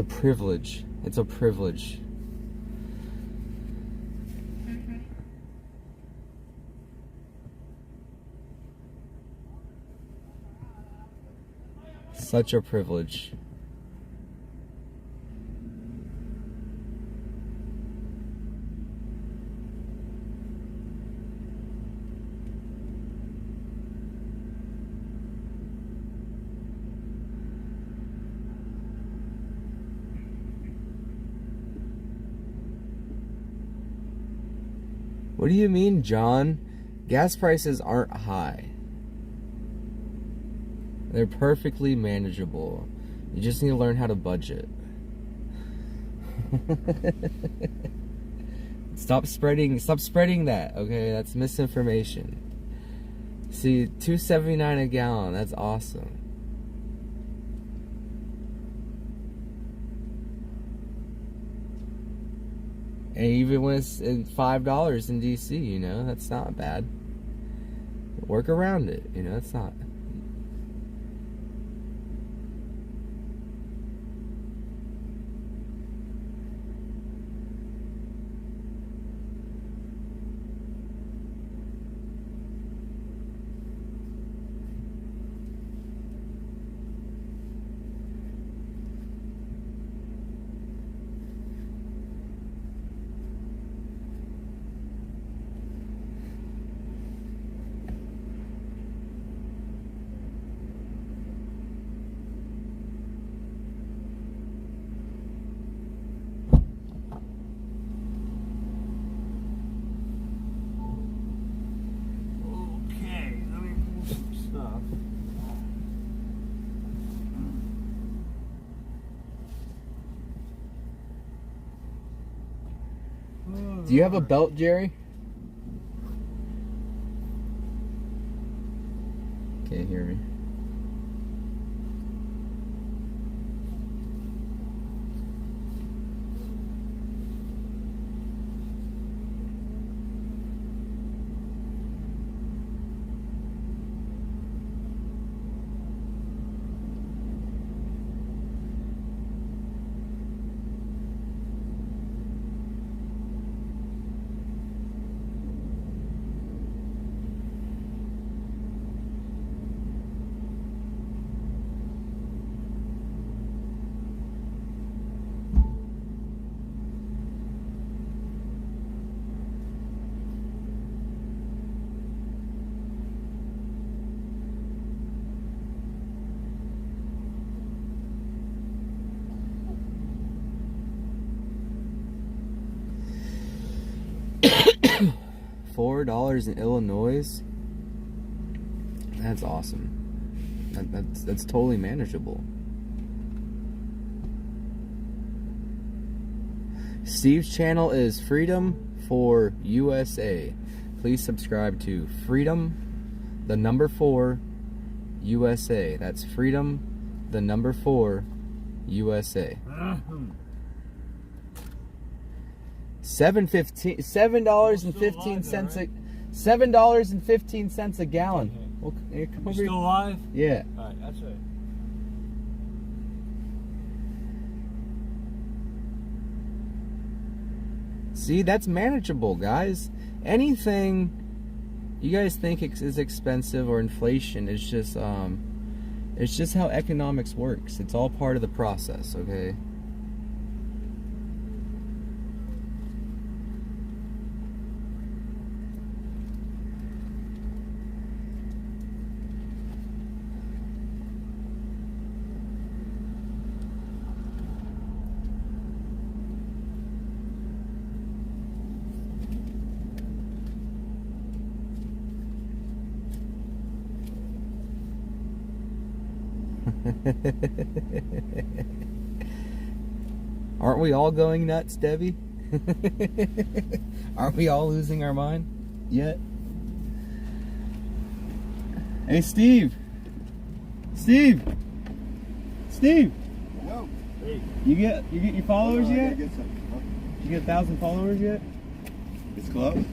privilege. It's a privilege. Such a privilege. What do you mean, John? Gas prices aren't high. They're perfectly manageable. You just need to learn how to budget. Stop spreading that, okay? That's misinformation. See, $2.79 a gallon, that's awesome. And even when it's $5 in DC, you know, that's not bad. Work around it, you know, it's not. Do you have a belt, Jerry? Can't hear me. $4 in Illinois? That's awesome. That's totally manageable. Steve's channel is Freedom 4 USA. Please subscribe to Freedom, the number 4 USA. That's Freedom, the number 4 USA. $7.15 a gallon. Well, here, come over Still alive? here. Yeah. All right, that's right. See, that's manageable, guys. Anything you guys think is expensive or inflation, it's just how economics works. It's all part of the process, okay? Aren't we all going nuts, Debbie? Aren't we all losing our mind yet? Hey, Steve. Steve. Yo. Hey. You get your followers yet? Did you get 1,000 followers yet? It's close.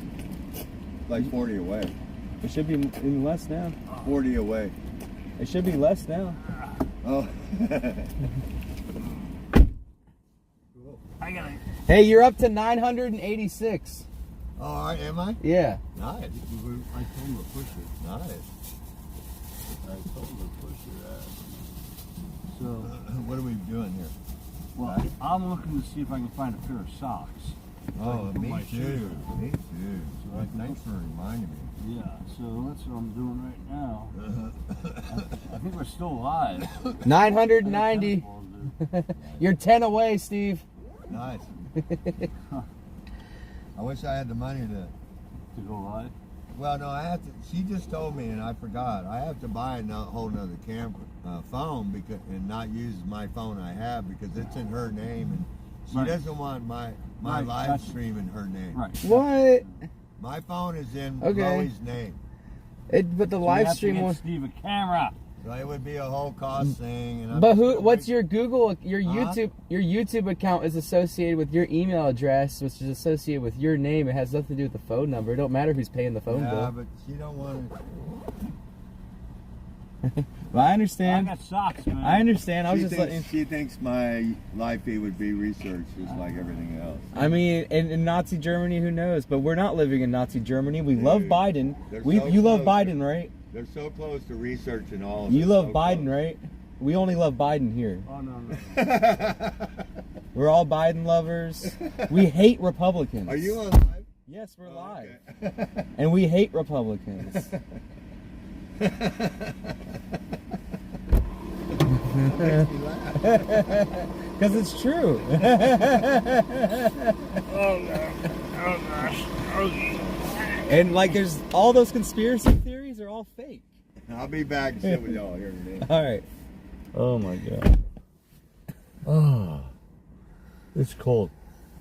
Like 40 away. It should be in less now. 40 away. It should be less now. Oh. I got it. Hey, you're up to 986. Oh, all right, am I? Yeah. Nice. I told him to push it. Nice. I told him to push it. So, What are we doing here? well, I'm looking to see if I can find a pair of socks. Oh, put me my too. shoes on. Me too. So I can Thanks for reminding me. Yeah, so that's what I'm doing right now. I think we're still alive. 990. You're 10 away, Steve. Nice. I wish I had the money To go live? Well, no, I have to. She just told me, and I forgot. I have to buy a whole nother phone and not use my phone I have because it's in her name, and she doesn't want my Right, live gotcha. stream in her name. Right. What? My phone is in Okay. Chloe's name, But the live stream was was. Steve a camera. so it would be a whole cost thing. And I'm But still what's waiting. your YouTube account is associated with your email address, which is associated with your name. It has nothing to do with the phone number. It don't matter who's paying the phone Yeah, bill. but she don't want to. Well, I I understand. got socks, man. I understand. I was just letting. She thinks my live feed would be researched just like everything else. I mean, in Nazi Germany, who knows? But we're not living in Nazi Germany. We love Dude, Biden. they're You so love close. Biden, right? They're so close to researching all of You it, love so Biden, close. right? We only love Biden here. Oh, no. We're all Biden lovers. We hate Republicans. Are you on live? Yes, we're Oh, live. okay. And we hate Republicans. That makes me laugh. Because it's true. Oh, no. Oh, gosh. Oh, And like there's all those conspiracy theories are all fake. I'll be back and sit with y'all here today. All right. Oh my god. Oh, it's cold.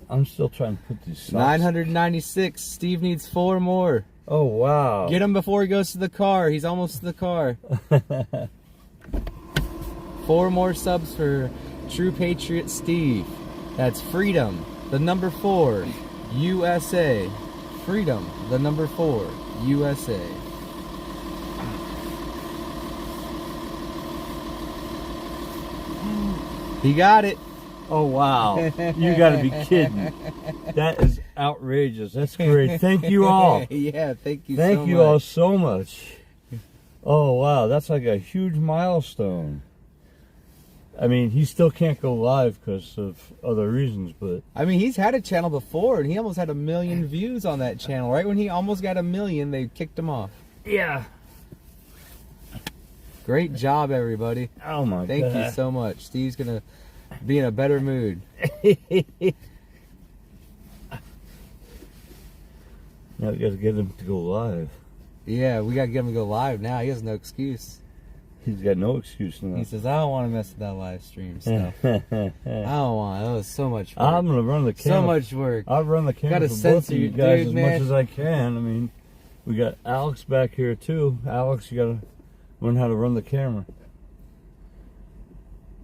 I'm still trying to put these socks. 996. Steve needs 4 more. Oh wow. Get him before he goes to the car. He's almost to the car. 4 more subs for True Patriot Steve. That's Freedom, the number 4, USA. Freedom, the number 4, USA. He got it. Oh wow. You gotta be kidding. That is outrageous. That's great. Thank you all. Yeah, thank you Thank so you much. all so much. Oh wow, that's like a huge milestone. I mean, he still can't go live because of other reasons, but I mean, he's had a channel before, and he almost had 1 million views on that channel. Right when he almost got 1 million, they kicked him off. yeah. Great job, everybody. Oh my Thank god. you so much. Steve's going to be in a better mood. Now we gotta get him to go live. Yeah, we got to get him to go live now. He has no excuse. He's got no excuse now. He says, I don't want to mess with that live stream stuff. I don't want. That was so much work. I'm gonna run the camera. So much work. I'll run the camera Gotta for both censor of you you, guys dude, as man. much as I can. I mean, we got Alex back here too. Alex, you gotta learn how to run the camera.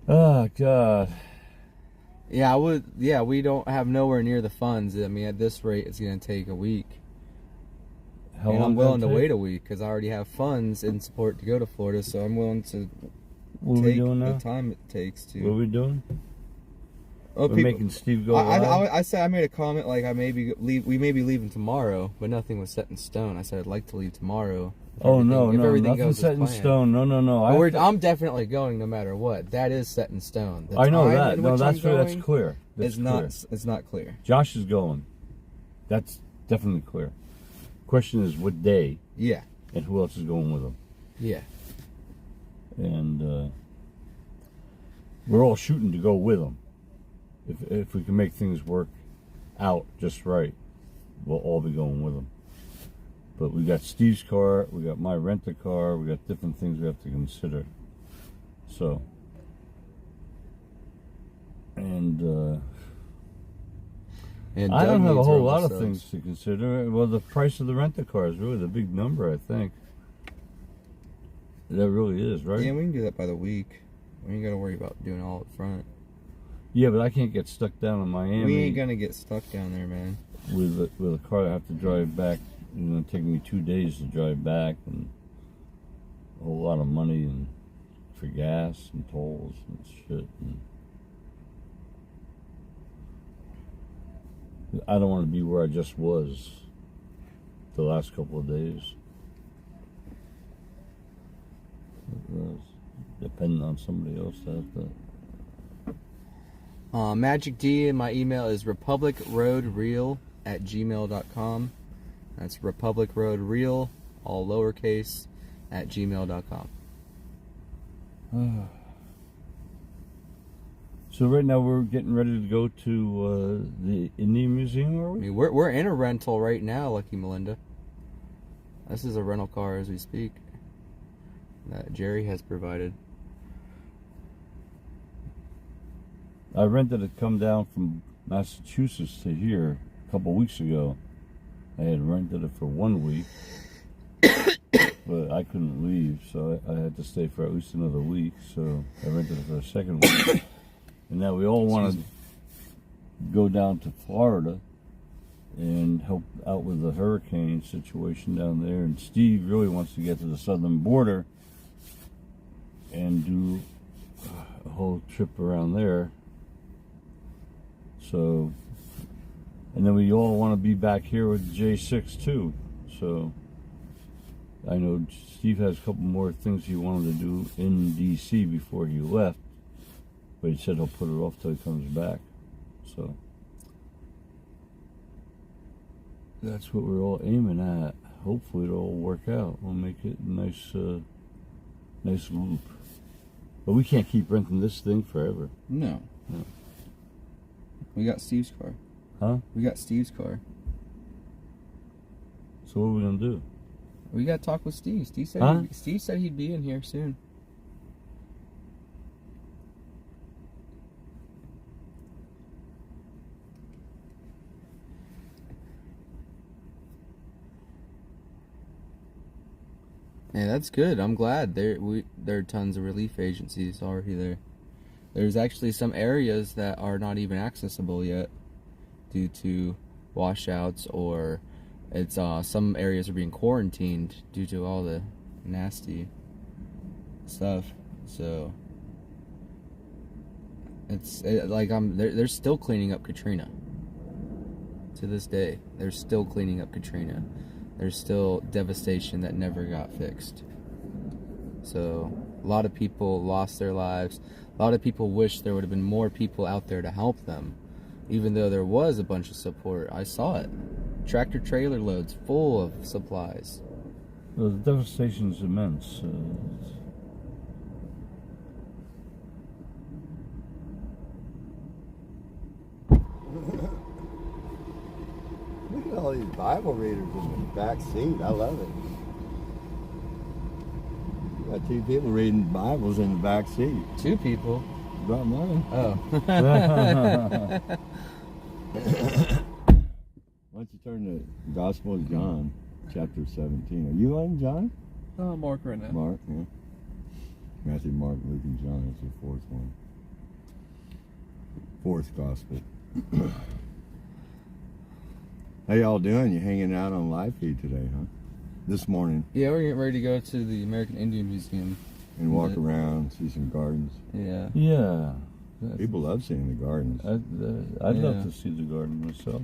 Oh God. Yeah, we don't have nowhere near the funds. I mean, at this rate, it's gonna take a week. How And long I'm willing to take? wait a week because I already have funds in support to go to Florida, so I'm willing to What are we take doing the now? time it takes to. What are we doing? Oh, We're making Steve go live? I said I made a comment like we may be leaving tomorrow, but nothing was set in stone. I said I'd like to leave tomorrow. Oh no, if everything nothing goes as set in planned. stone. No. I'm definitely going no matter what. That is set in stone. The I know time that. in No, which that's I'm clear. That's going clear. That's is clear. it's not clear. Josh is going. That's definitely clear. Question is what day Yeah, and who else is going with him. yeah. And we're all shooting to go with him. If we can make things work out just right, we'll all be going with him. But we got Steve's car, we got my rent-a-car, we got different things we have to consider. So, and And I Doug don't have a needs whole room lot of subs. things to consider. Well, the price of the rent-a-car is really the big number, I think. That really is, right? Yeah, we can do that by the week. We ain't gotta worry about doing all up front. Yeah, but I can't get stuck down in Miami. We ain't gonna get stuck down there, man. with a car. I have to drive back. You know, take me 2 days to drive back, and a whole lot of money and for gas and tolls and shit. And I don't want to be where I just was the last couple of days. Depending on somebody else to have that. Magic D, and my email is republicroadreal@gmail.com. That's republicroadreal, all lowercase, @gmail.com. So right now we're getting ready to go to the Indian Museum, are I we? mean, we're in a rental right now, Lucky Melinda. This is a rental car as we speak that Jerry has provided. I rented it come down from Massachusetts to here a couple weeks ago. I had rented it for 1 week, but I couldn't leave, so I had to stay for at least another week. So I rented it for a second week. And now we all want to go down to Florida and help out with the hurricane situation down there. And Steve really wants to get to the southern border and do a whole trip around there. So, and then we all want to be back here with J6 too. So, I know Steve has a couple more things he wanted to do in DC before he left, but he said he'll put it off till he comes back. So, that's what we're all aiming at. Hopefully it'll all work out. We'll make it a nice loop. But we can't keep renting this thing forever. No. We got Steve's car. Huh? We got Steve's car. So what are we gonna do? We got to talk with Steve. Steve said he'd be in here soon. Yeah, that's good. I'm glad. There are tons of relief agencies already there. There's actually some areas that are not even accessible yet due to washouts, or it's some areas are being quarantined due to all the nasty stuff. So they're still cleaning up Katrina. To this day, they're still cleaning up Katrina. There's still devastation that never got fixed. So a lot of people lost their lives. A lot of people wish there would have been more people out there to help them. Even though there was a bunch of support, I saw it. Tractor trailer loads full of supplies. Well, the devastation is immense. Look at all these Bible readers in the back seat. I love it. Got 2 people reading Bibles in the back seat. 2 people. Brought mine. Oh. Why don't you turn to Gospel of John, chapter 17. Are you on John? Mark right now. Mark, yeah. Matthew, Mark, Luke, and John is the 4th one. 4th Gospel. How y'all doing? You hanging out on live feed today, huh? This morning. Yeah, we're getting ready to go to the American Indian Museum. And walk around, see some gardens. Yeah. Yeah. People love seeing the gardens. I'd love to see the garden myself.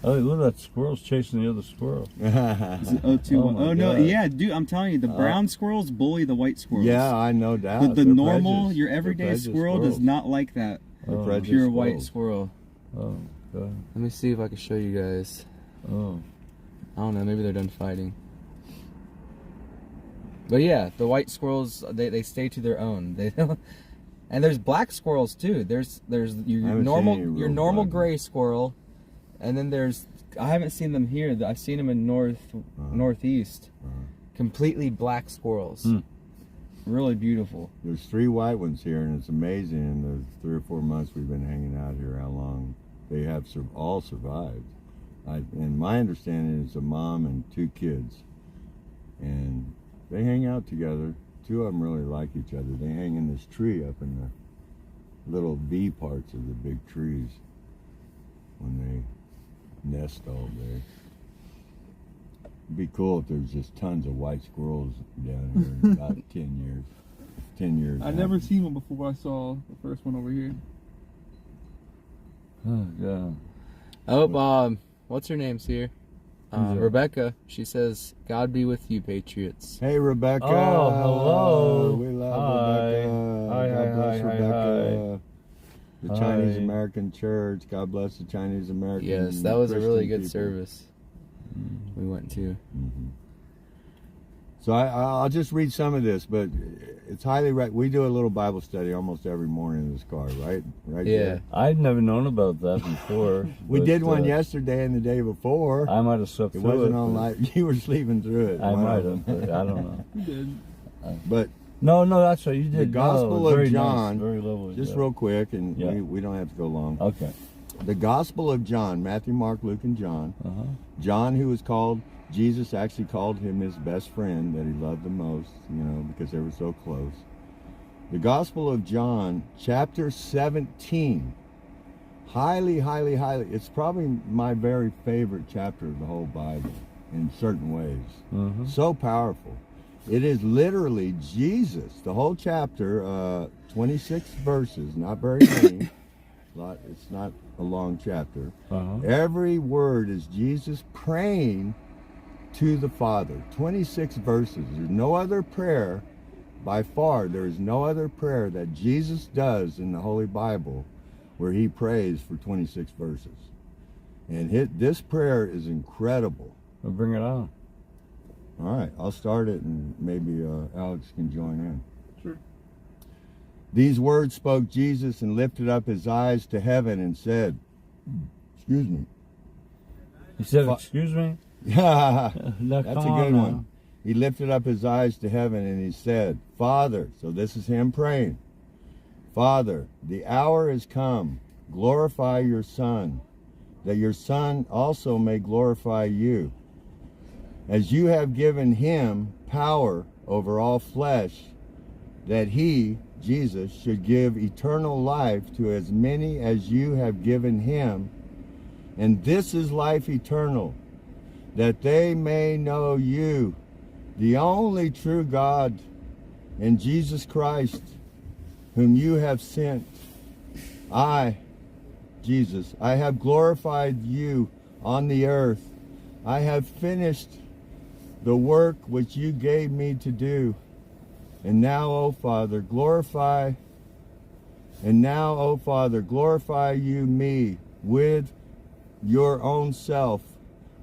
Oh, look at that squirrel's chasing the other squirrel. Is it 021? Oh, no, God. yeah, dude, I'm telling you, the brown squirrels bully the white squirrels. Yeah, I know that. But the They're normal, prejudiced. your They're everyday prejudiced squirrel squirrels. does not like that. They're Oh. prejudiced Pure squirrels. white squirrel. Oh, God. Let me see if I can show you guys. Oh. I don't know, maybe they're done fighting. But yeah, the white squirrels, they stay to their own. They don't. And there's black squirrels too. There's your haven't normal seen any your real normal black gray squirrel, and then I haven't seen them here. I've seen them in northeast. Completely black squirrels. Really beautiful. There's 3 white ones here, and it's amazing in the 3 or 4 months we've been hanging out here how long they have all survived. And my understanding is a mom and 2 kids, and they hang out together. 2 of them really like each other. They hang in this tree up in the little V parts of the big trees when they nest all day. It'd be cool if there's just tons of white squirrels down here in about 10 years. 10 years. I never seen one before I saw the first one over here. Oh, God. Oh, what's her name's here? Who's that? Rebecca. She says, "God be with you, Patriots." Hey, Rebecca. Oh, hello. We love Hi. Rebecca. Hi, God hi, bless hi, Rebecca. The Hi. Chinese American Church. God bless the Chinese American. Yes, that was a really Christian good people. service we went to. So I'll just read some of this, but it's highly we do a little Bible study almost every morning in this car, right? Right. Yeah. there. I'd never known about that before. We but, did one yesterday and the day before. I might have slept It through wasn't it. on but live. You were sleeping through it. I One might of have, them. but I don't know. You did. But No, that's right. You did. the Gospel very of John, nice, very lovely. just yeah. real quick, and Yeah. we don't have to go long. Okay. The Gospel of John, Matthew, Mark, Luke, and John. Uh-huh. John, who was called, Jesus actually called him his best friend that he loved the most, because they were so close. The Gospel of John, chapter 17. Highly, highly, highly. It's probably my very favorite chapter of the whole Bible in certain ways. Mhm. So powerful. It is literally Jesus. The whole chapter, 26 verses, not very many. It's not a long chapter. Uh-huh. Every word is Jesus praying to the Father. 26 verses. There's no other prayer, by far, there is no other prayer that Jesus does in the Holy Bible where he prays for 26 verses. And this prayer is incredible. Well, bring it on. All right, I'll start it and maybe Alex can join in. Sure. These words spoke Jesus and lifted up his eyes to heaven and said, excuse me. He said, Fa- excuse me? Yeah, Now, that's come a on good now. one. He lifted up his eyes to heaven and he said, Father, so this is him praying, Father, the hour is come. Glorify your Son, that your Son also may glorify you. As you have given him power over all flesh, that he, Jesus, should give eternal life to as many as you have given him. And this is life eternal, that they may know you, the only true God, and Jesus Christ, whom you have sent. I, Jesus, I have glorified you on the earth. I have finished the work which you gave me to do. And now, O Father, glorify you me with your own self,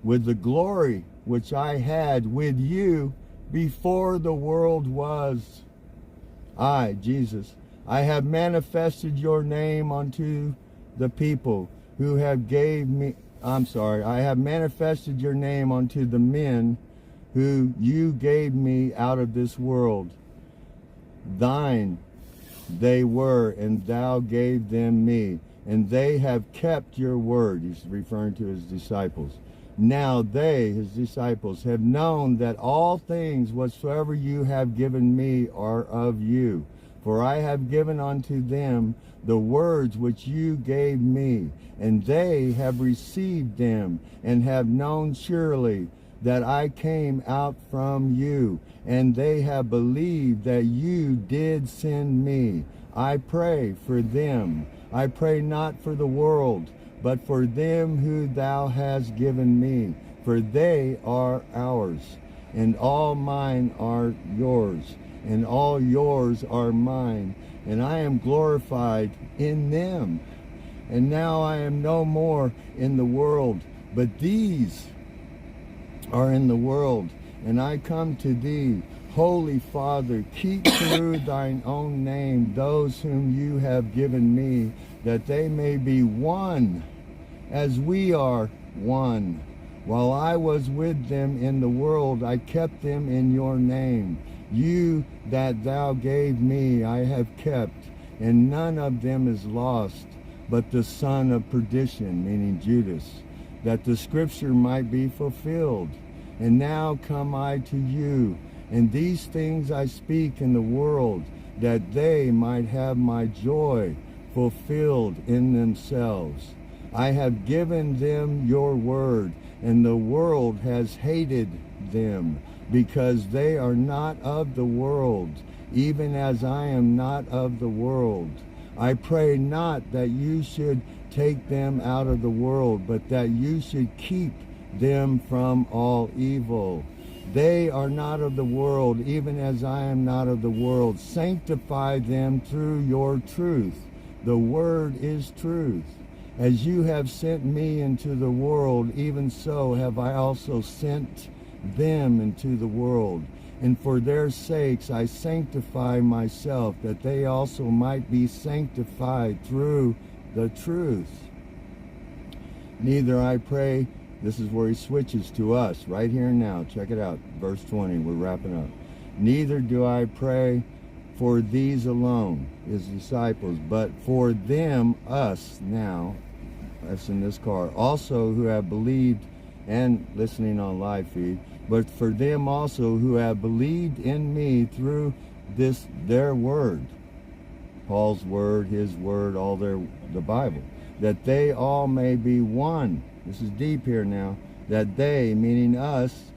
with the glory which I had with you before the world was. I, Jesus, I have manifested your name unto the people I have manifested your name unto the men who you gave me out of this world. Thine they were, and thou gave them me, and they have kept your word. He's referring to his disciples. Now they, his disciples, have known that all things whatsoever you have given me are of you. For I have given unto them the words which you gave me, and they have received them, and have known surely that I came out from you, and they have believed that you did send me. I pray for them. I pray not for the world, but for them who thou hast given me, for they are ours, and all mine are yours, and all yours are mine, and I am glorified in them. And now I am no more in the world, but these are in the world, and I come to thee. Holy Father, keep through thine own name those whom you have given me, that they may be one, as we are one. While I was with them in the world, I kept them in your name. You that thou gave me I have kept, and none of them is lost, but the son of perdition, meaning Judas, that the scripture might be fulfilled. And now come I to you, and these things I speak in the world, that they might have my joy fulfilled in themselves. I have given them your word, and the world has hated them, because they are not of the world, even as I am not of the world. I pray not that you should take them out of the world, but that you should keep them from all evil. They are not of the world, even as I am not of the world. Sanctify them through your truth. The word is truth. As you have sent me into the world, even so have I also sent them into the world. And for their sakes I sanctify myself, that they also might be sanctified through the truth. Neither I pray, this is where he switches to us, right here and now. Check it out, verse 20, we're wrapping up. Neither do I pray for these alone, his disciples, but for them, us now, us in this car, also who have believed and listening on live feed, but for them also who have believed in me through this, their word, Paul's word, his word, all the Bible, that they all may be one. This is deep here now. That they, meaning us,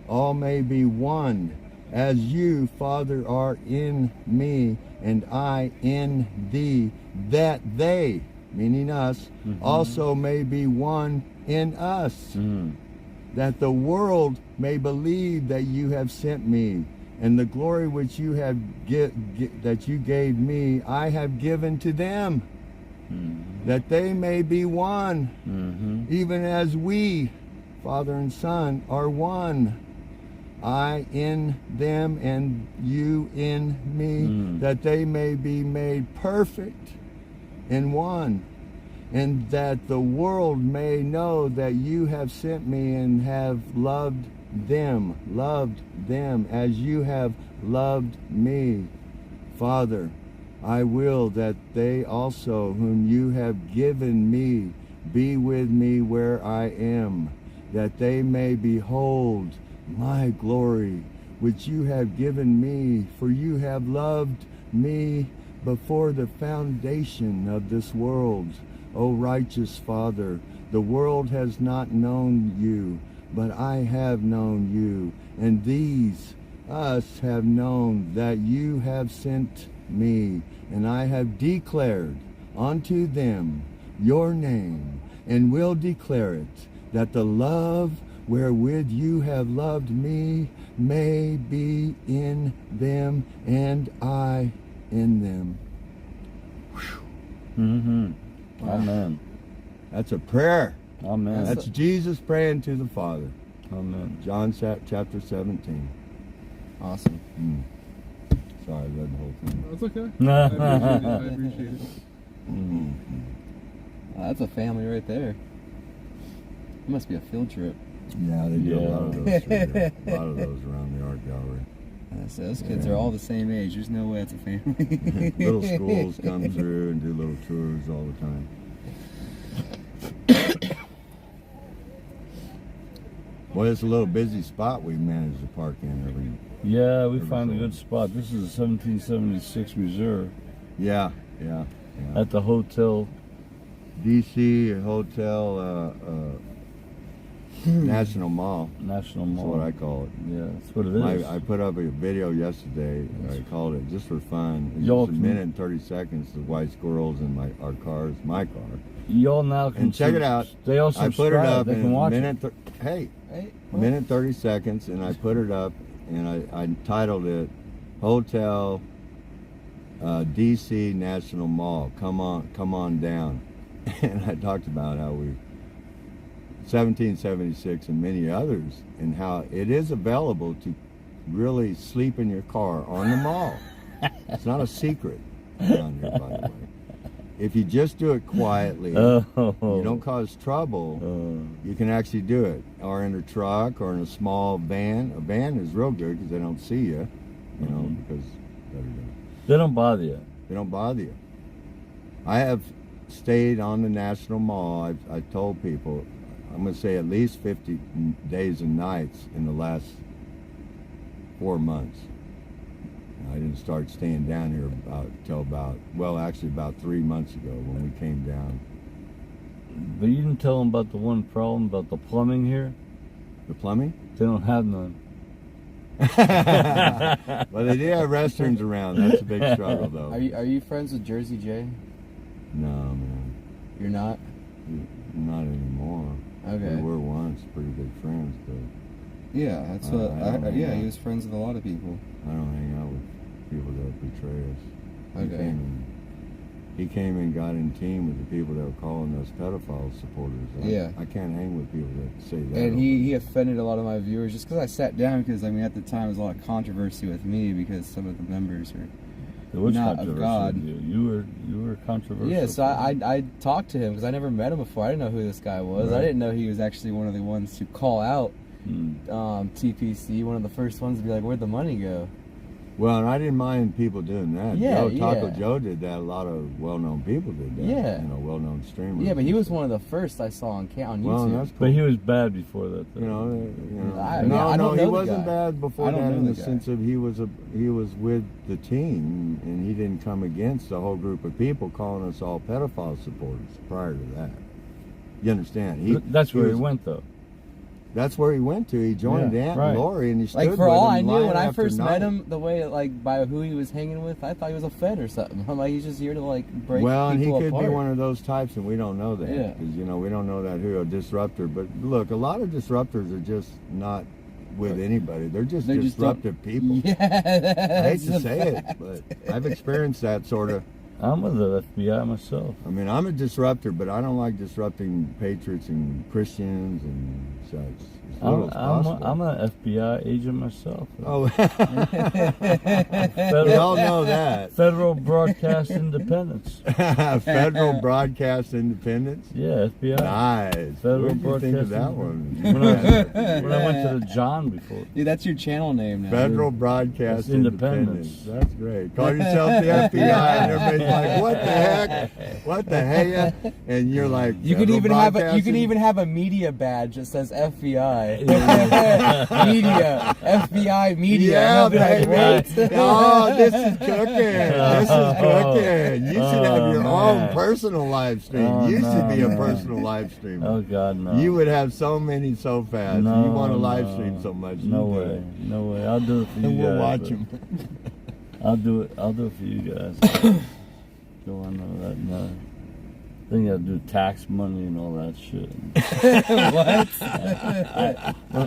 all may be one, as you, Father, are in me, and I in thee, that they, meaning us, also may be one in us, that the world may believe that you have sent me, and the glory which you have that you gave me, I have given to them, that they may be one, even as we, Father and Son, are one. I in them and you in me, that they may be made perfect in one, and that the world may know that you have sent me and have loved them as you have loved me. Father, I will that they also whom you have given me be with me where I am, that they may behold my glory, which you have given me, for you have loved me before the foundation of this world. O righteous Father, the world has not known you, but I have known you, and these, us, have known that you have sent me, and I have declared unto them your name, and will declare it, that the love wherewith you have loved me may be in them, and I in them. Amen. That's a prayer. Amen. That's Jesus praying to the Father. Amen. John chapter 17. Awesome. Sorry, I read the whole thing. That's okay. I appreciate it. That's a family right there. It must be a field trip. Yeah, they do a lot of those. Yeah. Through there. A lot of those around the art gallery. So those kids are all the same age. There's no way it's a family. Little schools come through and do little tours all the time. Well, it's a little busy spot we managed to park in every. Yeah, we found a good spot. This is a 1776 Reserve Yeah. at the hotel. DC Hotel National Mall. National That's Mall. what I call it. Yeah, that's what it is. I put up a video yesterday. I called it just for fun. It's Y'all just a can- minute and 30 seconds. The white squirrels in my car. Y'all now can And check it out. They all I subscribe. put it up They in can a watch minute. it. Hey, Minute 30 seconds, and I put it up, and I titled it "Hotel DC National Mall. Come on down." And I talked about how 1776 and many others, and how it is available to really sleep in your car on the mall. It's not a secret around here, by the way. If you just do it quietly, you don't cause trouble, you can actually do it. Or in a truck or in a small van. A van is real good because they don't see you, because They don't bother you. they don't bother you. I have stayed on the National Mall. I've told people, I'm going to say at least 50 days and nights in the last 4 months. I didn't start staying down here about 3 months ago when we came down. But you didn't tell them about the one problem about the plumbing here. The plumbing? They don't have none. Well, they do have restrooms around. That's a big struggle, though. are you friends with Jersey J? No, man. You're not? Not anymore. Okay. We were once pretty good friends, but Yeah, that's I don't know. yeah, he was friends with a lot of people. I don't hang out with people that betray us. Okay. He came and got in team with the people that were calling us pedophile supporters. Yeah. I can't hang with people that say that. And he offended a lot of my viewers just because I sat down, because I mean at the time there was a lot of controversy with me because some of the members are There was not of controversy God. with you were controversial. Yeah, so I talked to him because I never met him before. I didn't know who this guy was. Right. I didn't know he was actually one of the ones to call out TPC, one of the first ones to be like, where'd the money go? Well, and I didn't mind people doing that. Yeah, Taco yeah. Joe did that. A lot of well-known people did that. Yeah. Well-known streamers. Yeah, but he was one of the first I saw on YouTube. Well, that's cool. But he was bad before that. Though. I no, don't know he the wasn't guy. bad before I don't that know in the the guy. sense of he was with the team and he didn't come against a whole group of people calling us all pedophile supporters prior to that. You understand? That's where he went though. That's where he went to. He joined Yeah, Aunt right. Lori and he stood Like for with all him I knew, line when I after first night. met him, the way like by who he was hanging with, I thought he was a Fed or something. I'm like, he's just here to like break Well, and he people could apart. be one of those types, and we don't know that Yeah. because we don't know that who a disruptor. But look, a lot of disruptors are just not with anybody. They're just They just disruptive people. Yeah, I hate that's to the say it, but I've experienced that sort of. I'm with the FBI myself. I mean, I'm a disruptor, but I don't like disrupting patriots and Christians and such. As little as possible. I'm an FBI agent myself. Oh, Federal, we all know that. Federal Broadcast Independence. Federal Broadcast Independence. Yeah, FBI. Nice. Federal What did you think of that Broadcasting. one? When I went to the John before. Dude, that's your channel name now. Federal Broadcast It's Independence. Independence. That's great. Call yourself the FBI, and everybody's like, "What the heck? What the heck?" And you're like, You could "Federal even have a media badge that says FBI. Media, FBI media. Yeah, And they'll be like, baby. what? Oh, this is cooking. This is cooking. You should have your own man. personal live stream. Oh, You should be a man. personal live streamer. Oh God, no. You would have so many so fast. No, you want to live no. stream so much. No you do way. it. No way. I'll do it for you And we'll guys. watch but them. I'll do it. I'll do it for you guys. Go on that. No. Then you got to do tax money and all that shit.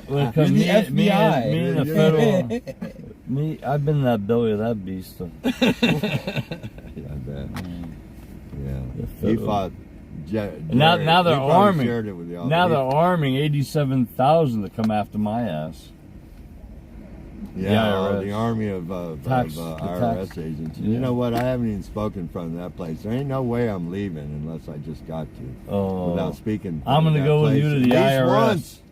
When it comes You're the me FBI. and the federal. I've been in that belly of that beast. So. Yeah, I bet. Yeah. The He federal. fought. Now they're he probably arming. shared it with y'all. Now they're arming 87,000 to come after my ass. Yeah, IRS. the army of Tax- IRS tax. agents. Yeah. You know what? I haven't even spoken from that place. There ain't no way I'm leaving unless I just got to. Oh. Without speaking. I'm from gonna that go with place you to the at least IRS. once.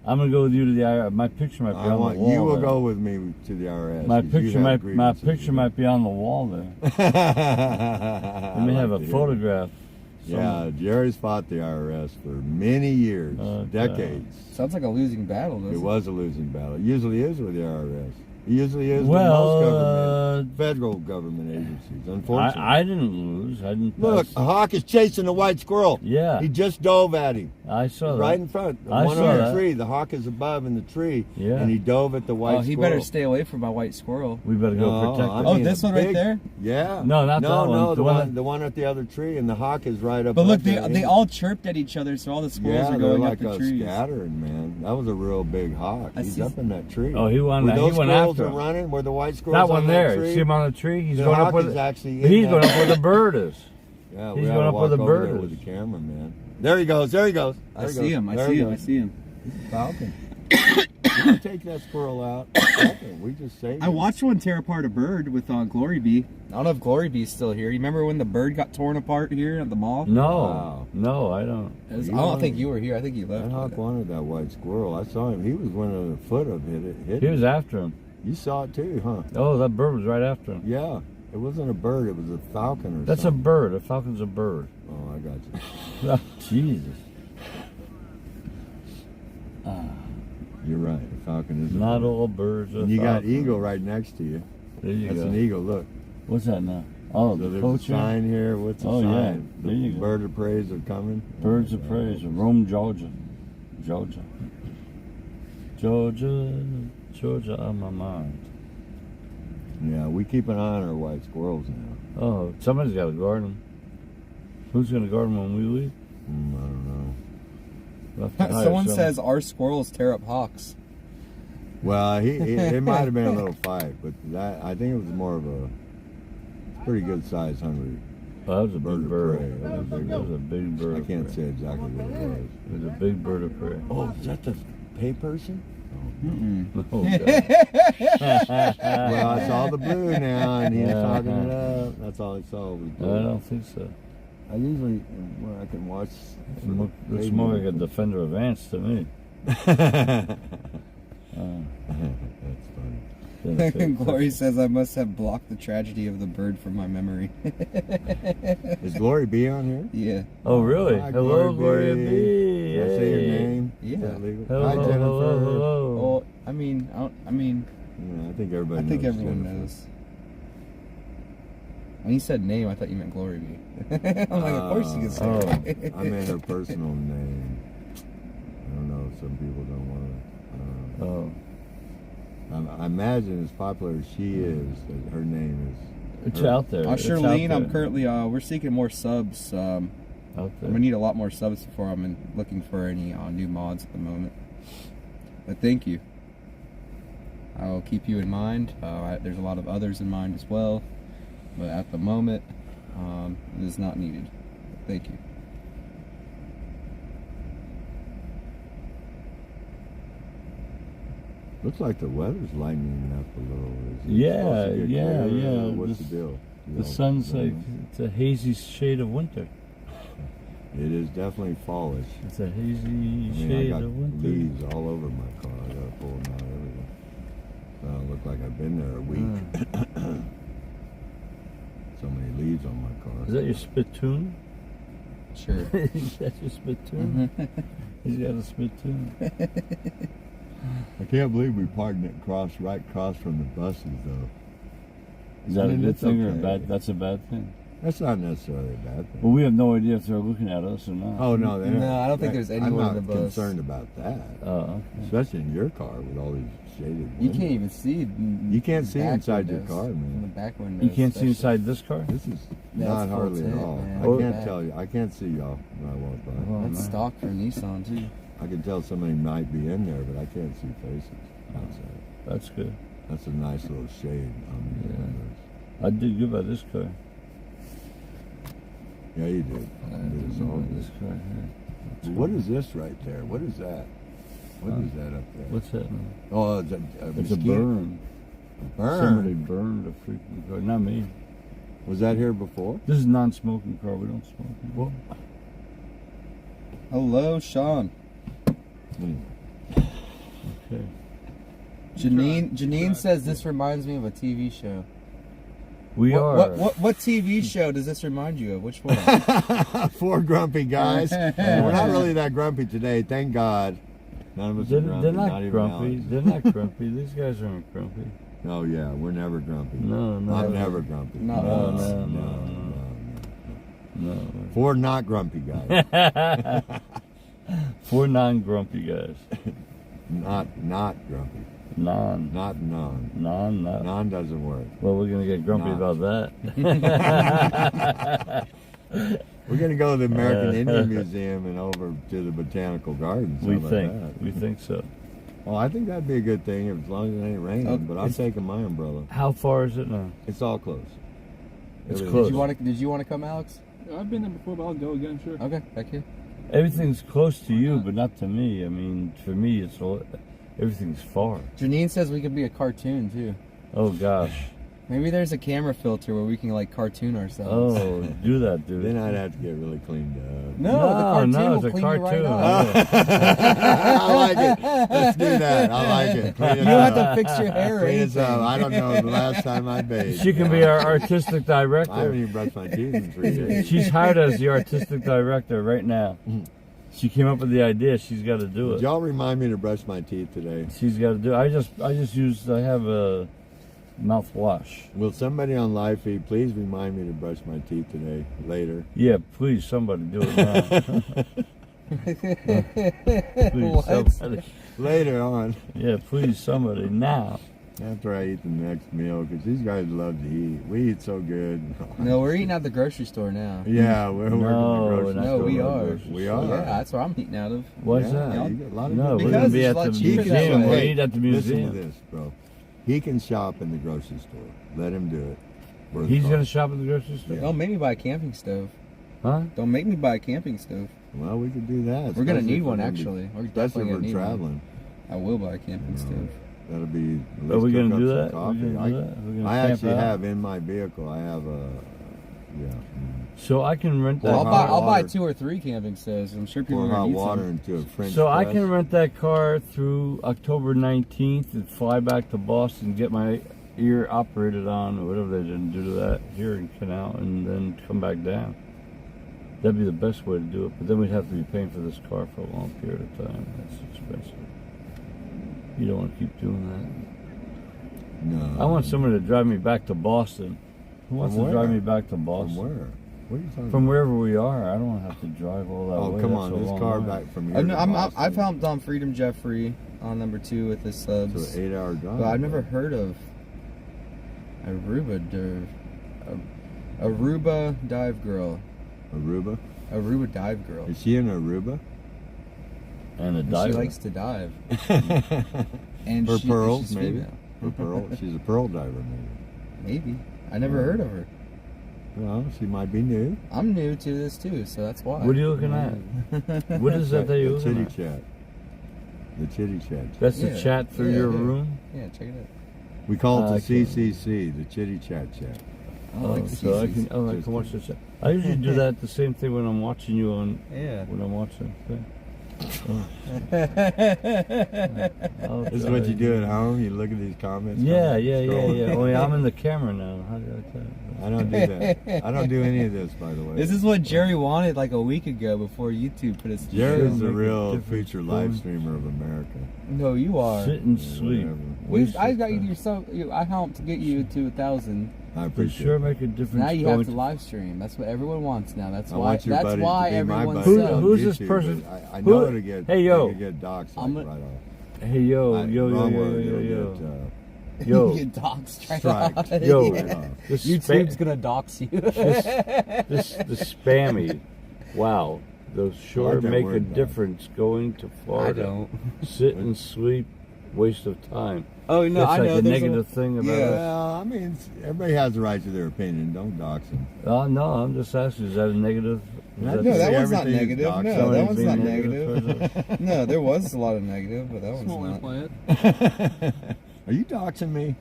I'm gonna go with you to the IRS. My picture might be on the wall. You will there. go with me to the IRS. My 'cause you picture have might grievances. be on the wall there. I Let me have like a to hear photograph. it. Yeah, Jerry's fought the IRS for many years, Okay. decades. Sounds like a losing battle, doesn't It it? was a losing battle. It usually is with the IRS. It usually is Well, with most federal government agencies, unfortunately. I didn't lose. I didn't. Look, a hawk is chasing a white squirrel. Yeah. He just dove at him. I saw that. Right in front. I One saw on the that. tree. The hawk is above in the tree. Yeah. And he dove at the white Oh, squirrel. he better stay away from my white squirrel. We better go No, protect I it. Oh, mean, this a one right big- there? Yeah. No, not that one. No, The one the one at the other tree, and the hawk is right up. But look, up there. they all chirped at each other, so all the squirrels Yeah, are they're going like up the trees. scattering, man. That was a real big hawk. I He's see- up in that tree. Oh, he won Where that. those He went squirrels after are him. running, where the white squirrels That one on there. tree, See him on the tree? He's the going up hawk with. is actually in He's that- going up where the bird is. Yeah, He's we going oughta up where walk the over bird there is. with the camera, man. There he goes. There he goes. I There he see goes. him. I There see he him. I goes. see him. Falcon. We can take that squirrel out. Falcon, we just saved I him. watched one tear apart a bird with Glory Bee. I don't know if Glory Bee's still here. You remember when the bird got torn apart here at the mall? No, Wow. no, I don't. I You don't wanted- think you were here. I think you left. That hawk wanted that white squirrel. I saw him. He was one of the foot of it. He was after him. You saw it too, huh? Oh, that bird was right after him. Yeah. It wasn't a bird. It was a falcon or That's a something. bird. A falcon's a bird. Oh, I got you. Oh, Jesus. You're right. A falcon is a Not bird. all birds are And you got falcons. eagle right next to you. There you That's go. an eagle. Look. What's that now? Oh, So the there's poacher. a sign here. What's the Oh, yeah. sign? There you go. Bird of praise are coming. Birds of praise. Rome, Georgia. Georgia. Georgia. Georgia on my mind. Yeah, we keep an eye on our white squirrels now. Oh, somebody's got to guard them. Who's going to guard them when we leave? I don't know. We'll have to hire Someone someone. says our squirrels tear up hawks. Well, it might have been a little fight, but that I think it was more of a pretty good sized hungry. Oh, that was a bird big of bird. prey. That was a big bird. I of can't prey. say exactly what it was. It was a big bird of prey. Oh, is that the pay person? Oh, God. Well, I saw the blue now, and he's Yeah. talking it up. That's all I saw was I blue. don't think so. I usually, when I can watch. Looks more like a defender of ants to me. That's funny. Glory says I must have blocked the tragedy of the bird from my memory. Is Glory B on here? Yeah. Oh, really? Hi, Hello, Glory Gloria B. B. Can I say your Hey. name? Yeah. Is that legal? Hello, Hi, Jennifer. hello, hello. Well, I mean, Yeah, I think everybody I knows. think everyone Jennifer. knows. When you said name, I thought you meant Glory Bee. I'm like, of course you can say Oh. it. I meant her personal name. I don't know. Some people don't want to. Oh, I imagine as popular as she is, that her name is. it's her- out there. It's out Charlene, I'm there. currently, we're seeking more subs. I'm out there. gonna need a lot more subs before I'm looking for any new mods at the moment. But thank you. I will keep you in mind. There's a lot of others in mind as well, but at the moment, it is not needed. Thank you. Looks like the weather's lightening up a little. Is it Yeah, supposed to get yeah, clearer, yeah. or What's The- the deal? The sun's like, it's a hazy shade of winter. It is definitely fallish. It's a hazy I mean, I shade got of winter. leaves all over my car. I gotta pull them out. Everything. I don't look like I've been there a week. So many leaves on my car. Is that your spittoon? Sure. Is that your spittoon? He's got a spittoon. I can't believe we parked it right across from the buses, though. Is that I mean, a good it's thing or a okay. bad? That's a bad thing. That's not necessarily a bad thing. Well, we have no idea if they're looking at us or not. Oh no, they're No, I don't think there's anyone I'm in not the bus. concerned about that, Oh, okay. especially in your car with all these shaded. You windows. can't even see. You can't see back inside your windows. car, In the man. back windows. You can't see especially. inside this car? This is Yeah, not it's full hardly at tint, all. man. I Oh, can't back. tell you. I can't see y'all when I walk by. Oh, That's man. stock from Nissan too. I can tell somebody might be in there, but I can't see faces outside. That's good. That's a nice little shade on the Yeah. windows. I did good by this car. Yeah, you did. I It did is good all by good. this car here. What is this right there? What is that? What is that up there? What's that? Oh, it's It's a burn. Burn. Somebody burned a freaking car. Not me. Was that here before? This is a non-smoking car. We don't smoke. Well, Hello, Sean. hmm. Okay. Janine says this reminds me of a TV show. We are. What TV show does this remind you of? Which one? 4 grumpy guys. We're not really that grumpy today, thank God. None of us are grumpy. They're not even grumpy. Alex. They're not grumpy. These guys aren't grumpy. Oh yeah, we're never grumpy. No, no. I'm never grumpy. Not No, once. no. 4 not grumpy guys. 4 non-grumpy guys. not grumpy. Non. Not non. Non. Non doesn't work. Well, we're gonna get grumpy Not. about that. We're gonna go to the American Indian Museum and over to the Botanical Gardens. How We about think. that? We think so. Well, I think that'd be a good thing as long as it ain't raining. Oh, but I'm taking my umbrella. How far is it now? It's all close. It's Everything's- close. Did you want to come, Alex? I've been there before, but I'll go again, sure. Okay, back here. Everything's close to you, but not to me. I mean, for me, it's all. Everything's far. Janine says we could be a cartoon too. Oh gosh. Maybe there's a camera filter where we can like cartoon ourselves. Oh, do that, dude. Then I'd have to get really cleaned up. No, the cartoon no, will it's a clean you right cartoon. up. I like it. Let's do that. I like it. Clean You it don't up. have to fix your hair or Clean it up. anything. I don't know the last time I bathed. She can be our artistic I haven't director. even brushed my teeth in 3 days. She's hired as the artistic director right now. She came up with the idea. She's got to do Did it. y'all remind me to brush my teeth today? She's got to do it. I have a mouthwash. Will somebody on live feed please remind me to brush my teeth today, later? Yeah, please, somebody do it now. Please, What? somebody. Later on, Yeah, please, somebody now. after I eat the next meal, because these guys love to eat. We eat so good. No, we're eating at the grocery store now. Yeah, we're working No, the grocery not No, store. we are. We are. Yeah, that's what I'm eating out of. What's Yeah, that? you got a lot of No, good we're Because gonna be it's at a lot the cheaper that museum. way. We'll eat at the Listen museum. to this, bro. He can shop in the grocery store. Let him do it. For the He's cost. gonna shop at the grocery store. Don't make me buy a camping stove. Huh? Don't make me buy a camping stove. Well, we could do that. We're gonna especially need if one we're gonna be- actually. We're Especially definitely if gonna we're need traveling. one. I will buy a camping No. stove. That'll be. at Are we least gonna cook do up that? some We're coffee. gonna do that? We're gonna I camp actually out? have in my vehicle. I have a. Yeah. So I can rent that. Well, Pour car. hot I'll buy water. 2 or 3 camping stoves. I'm sure people Pour are hot gonna need water some. into a French So I press. can rent that car through October 19th and fly back to Boston, get my ear operated on, or whatever they didn't do to that hearing canal, and then come back down. That'd be the best way to do it. But then we'd have to be paying for this car for a long period of time. That's expensive. You don't want to keep doing that. No. I want someone to drive me back to Boston. Who wants From to drive where? me back to From Boston? where? What are you talking From about? wherever we are. I don't want to have to drive all that Oh, way. come That's on. a This long car way. back from here. to I've Boston. helped on Freedom Jeffrey on number 2 with his subs. It's an 8-hour drive. But I've never heard of Aruba dive girl. Aruba? Aruba dive girl. Is she in Aruba? And a And diver. she likes to dive. And For pearls, she's maybe? female. For pearl? She's a pearl diver, maybe. Maybe. I never heard of her. Well, she might be new. I'm new to this too, so that's why. What are you looking at? What is that you're The looking chitty at? chat. The chitty chat. That's the Yeah, chat for yeah, your yeah. room? Yeah, check it out. We call it the Okay. CCC, the chitty chat chat. I like the so I CCs. can I can watch the chat. I usually do that the same thing when I'm watching you on Yeah. when I'm watching. Okay. This is what you do at home? You look at these comments? Yeah, comment, yeah, yeah, scroll. yeah. Only I'm in the camera now. How did I tell you? I don't do that. I don't do any of this, by the way. This is what Jerry wanted like a week ago before YouTube put us. Jerry's the Make a real difference feature live streamer of America. No, you are. Sit and sleep. Whatever. I got you yourself. I helped to get you to 1,000. I But appreciate sure it. make a difference. Now you going have to live stream. That's what everyone wants now. That's I why. want your That's buddies why to be my everyone's buddies Who- on who's this YouTube, person? but I Who- know to get. Hey, yo. I could get doxxed I'm like a- right off. Hey yo, I- yo, yo, wrong yo, word, yo, you'll yo, get, yo. you get doxed straight striked. off. Yo, right off. this YouTube's spa- gonna dox you. the spammy. Wow, those sure like that make a word, though. difference going to I Florida. don't. Sit and sleep, waste of time. Oh no, That's I like know. a there's negative thing about Yeah. it. Well, I mean, everybody has the right to their opinion. Don't dox them. No, I'm just asking. Is that a negative? Is No, No, that Say one's not everything is negative. doxed. No, Somebody that one's being not negative negative. No, there was a lot of negative, but that one's Small not. implant. Are you doxing me?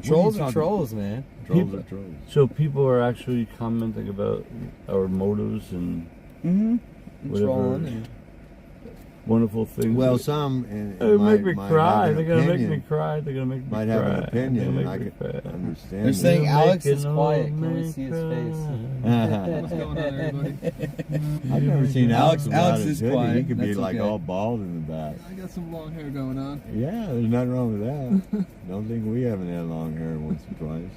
Trolls What are are you trolls, man. Trolls People- are trolls. So people are actually commenting about our motives and Mm-hmm. Whatever. Trolling and wonderful things. Well, some and They might, make me might cry. have They're an gonna make opinion, me cry. They're gonna make me might cry. have an opinion, and They're I gonna make can me cry. understand. They're saying You're Alex is making quiet. all Can we me see his face? cry. What's going on, everybody? I've never seen Alex- Alex without Alex his is hoodie. quiet. He could be That's like okay. all bald in the back. I got some long hair going on. Yeah, there's nothing wrong with that. Don't think we haven't had long hair once or twice.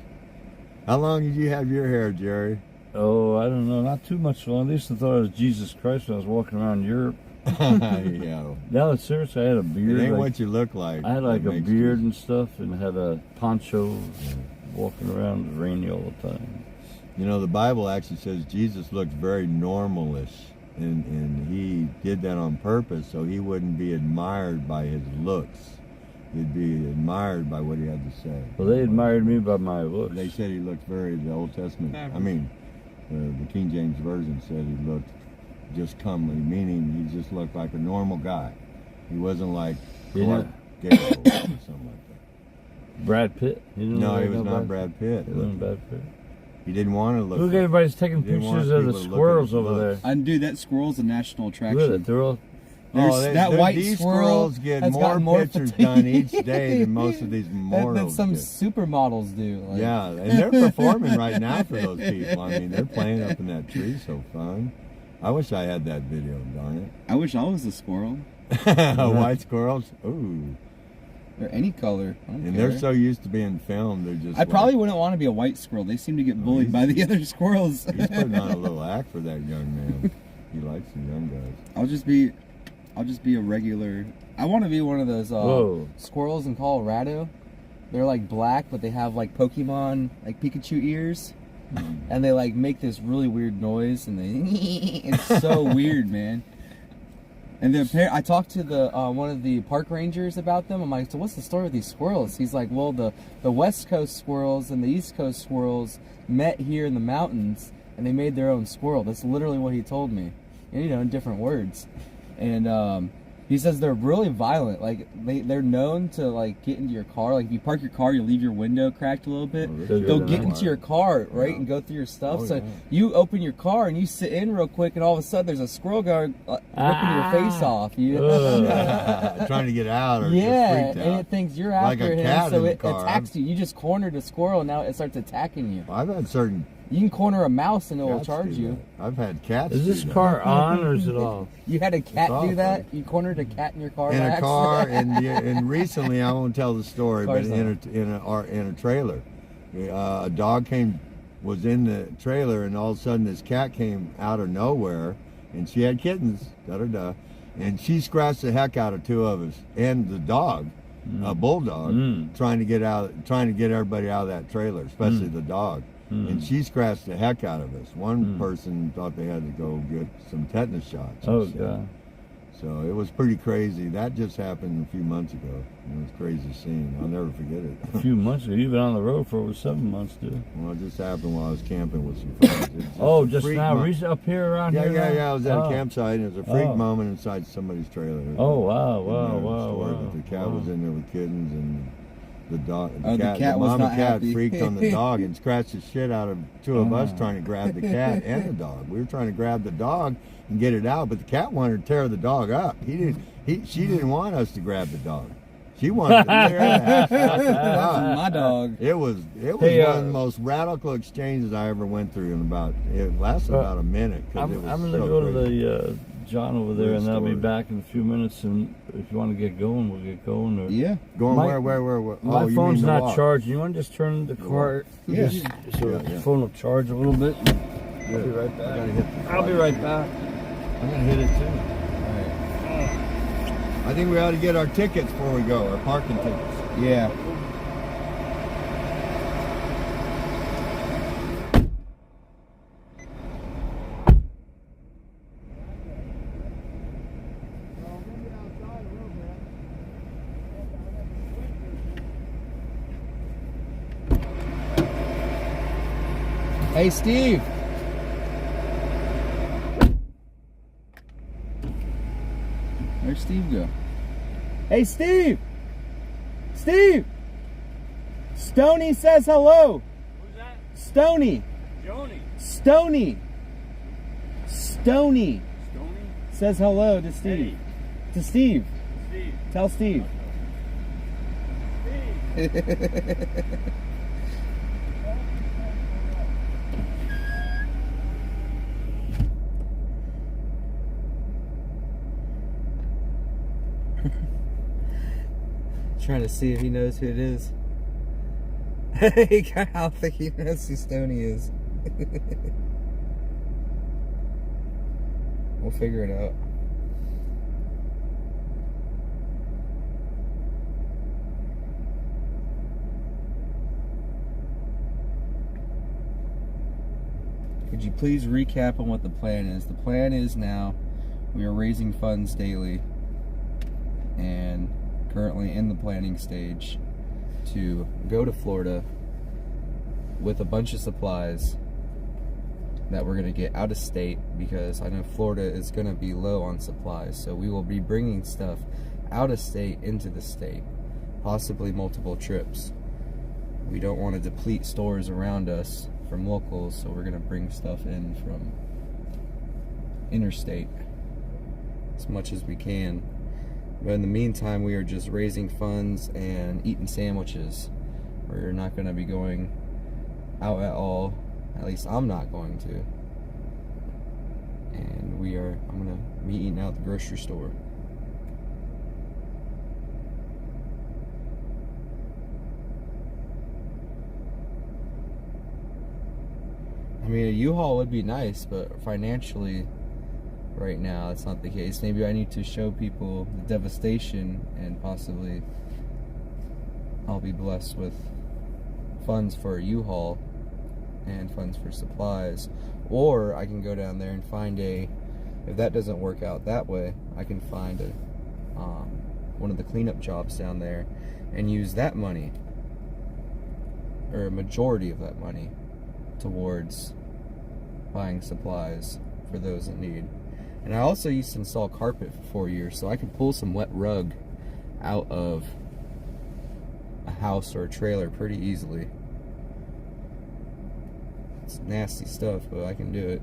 How long did you have your hair, Jerry? Oh, I don't know. Not too much long. I used to thought it was Jesus Christ when I was walking around Europe. Yeah. Now, seriously, I had a beard. It ain't like- what you look like. I had like that a makes beard you- and stuff, and had a poncho, walking around. It was rainy all the time. You know, the Bible actually says Jesus looked very normalish, and he did that on purpose so he wouldn't be admired by his looks. He'd be admired by what he had to say. Well, they admired me by my looks. They said he looked very, the Old Testament, I mean, the King James Version said he looked just comely, meaning he just looked like a normal guy. He wasn't like Clark Gable or something like that. Brad Pitt. You didn't No, know he that was about not Brad Pitt. He wasn't Brad Pitt. He didn't want to look. Look, everybody's taking He didn't want pictures of the people to look at squirrels his over looks. there. And dude, that squirrel's a national Look at attraction. it. They're all. There's that white these squirrel squirrels get has more got more pictures fatigue. done each day than most of these that mortals some get. supermodels do. Like, Yeah, and they're performing right now for those people. I mean, they're playing up in that tree so fun. I wish I had that video, darn I wish I was a squirrel. it. White squirrels, ooh. Or any color. I don't And care. they're so used to being filmed, they're just I probably wouldn't want to be a white squirrel. They seem to get bullied by the other squirrels. He's putting on a little act for that young man. He likes the young guys. I'll just be a regular. I want to be one of those Whoa. squirrels in Colorado. They're like black, but they have like Pokemon, like Pikachu ears, and they like make this really weird noise, and they it's so weird, man. And I talked to the one of the park rangers about them. I'm like, so what's the story with these squirrels? He's like, well, the West Coast squirrels and the East Coast squirrels met here in the mountains, and they made their own squirrel. That's literally what he told me, and, you know, in different words. And he says they're really violent. Like they're known to like get into your car. Like if you park your car, you leave your window cracked a little bit. They'll get into your car, right, and go through your stuff. Oh, so yeah. you open your car and you sit in real quick, and all of a sudden there's a squirrel going ripping your face off. You Trying to get out or yeah, just freaked and out. it thinks you're Like after a him, cat so in the it car. attacks you. You just cornered a squirrel, and now it starts attacking you. I've had certain You can corner a mouse and it will cats charge do you. that. I've had cats. Is this do that. car on or is it off? You had a cat off, do that? buddy. You cornered a cat in your car? In by a car, accident? and recently I won't tell the story, but Car's in a trailer, a dog was in the trailer, and all of a sudden this cat came out of nowhere, and she had kittens, and she scratched the heck out of two of us and the dog, a bulldog, trying to get everybody out of that trailer, especially the dog. And she scratched the heck out of us. One person thought they had to go get some tetanus shots. Oh, and shit. God. So it was pretty crazy. That just happened a few months ago. It was a crazy scene. I'll never forget it. A few months ago. You've been on the road for over 7 months, dude. Well, it just happened while I was camping with some friends. It was Oh, a just freak now, mo- up here around here? now? Yeah. I was at a campsite, and it was a freak Oh. moment inside somebody's trailer. Oh, wow, And wow, there was a wow, story, wow. But the cat was in there with kittens, and the dog, Oh, the cat the was mama not cat happy. freaked on the dog and scratched the shit out of two of us trying to grab the cat and the dog. We were trying to grab the dog and get it out, but the cat wanted to tear the dog up. She didn't want us to grab the dog. She wanted to tear that fucking dog. My dog. It was Hey, one of the most radical exchanges I ever went through it lasted about a minute. 'Cause I'm it was going so to go to crazy. the John over there, Good and I'll be story. back in a few minutes. And if you want to get going, we'll get going. Or Yeah. Going my- where? My Oh, you phone's mean the not walk. charging. You want to just turn the car? Yeah. So Yeah, the yeah. phone will charge a little bit. I'll be right I back. gotta hit the I'll be right back. I'm gonna hit it too. I think we ought to get our tickets before we go, our parking tickets. Yeah. Hey, Steve. Where'd Steve go? Hey, Steve! Steve! Stony says hello. Who's that? Stony. Joni. Stony. Stony Stony. says hello to Steve. To Steve. Steve. Tell Steve. Trying to see if he knows who it is. I don't think he knows who Stoney is. We'll figure it out. Could you please recap on what the plan is? The plan is now we are raising funds daily and currently in the planning stage to go to Florida with a bunch of supplies that we're going to get out of state, because I know Florida is going to be low on supplies, so we will be bringing stuff out of state into the state, possibly multiple trips. We don't want to deplete stores around us from locals, so we're going to bring stuff in from interstate as much as we can. But in the meantime, we are just raising funds and eating sandwiches. We're not going to be going out at all. At least I'm not going to. And I'm going to be eating out at the grocery store. I mean, a U-Haul would be nice, but financially, right now, that's not the case. Maybe I need to show people the devastation, and possibly I'll be blessed with funds for a U-Haul and funds for supplies. Or I can go down there and find if that doesn't work out that way, I can find one of the cleanup jobs down there and use that money, or a majority of that money, towards buying supplies for those in need. And I also used to install carpet for 4 years, so I could pull some wet rug out of a house or a trailer pretty easily. It's nasty stuff, but I can do it.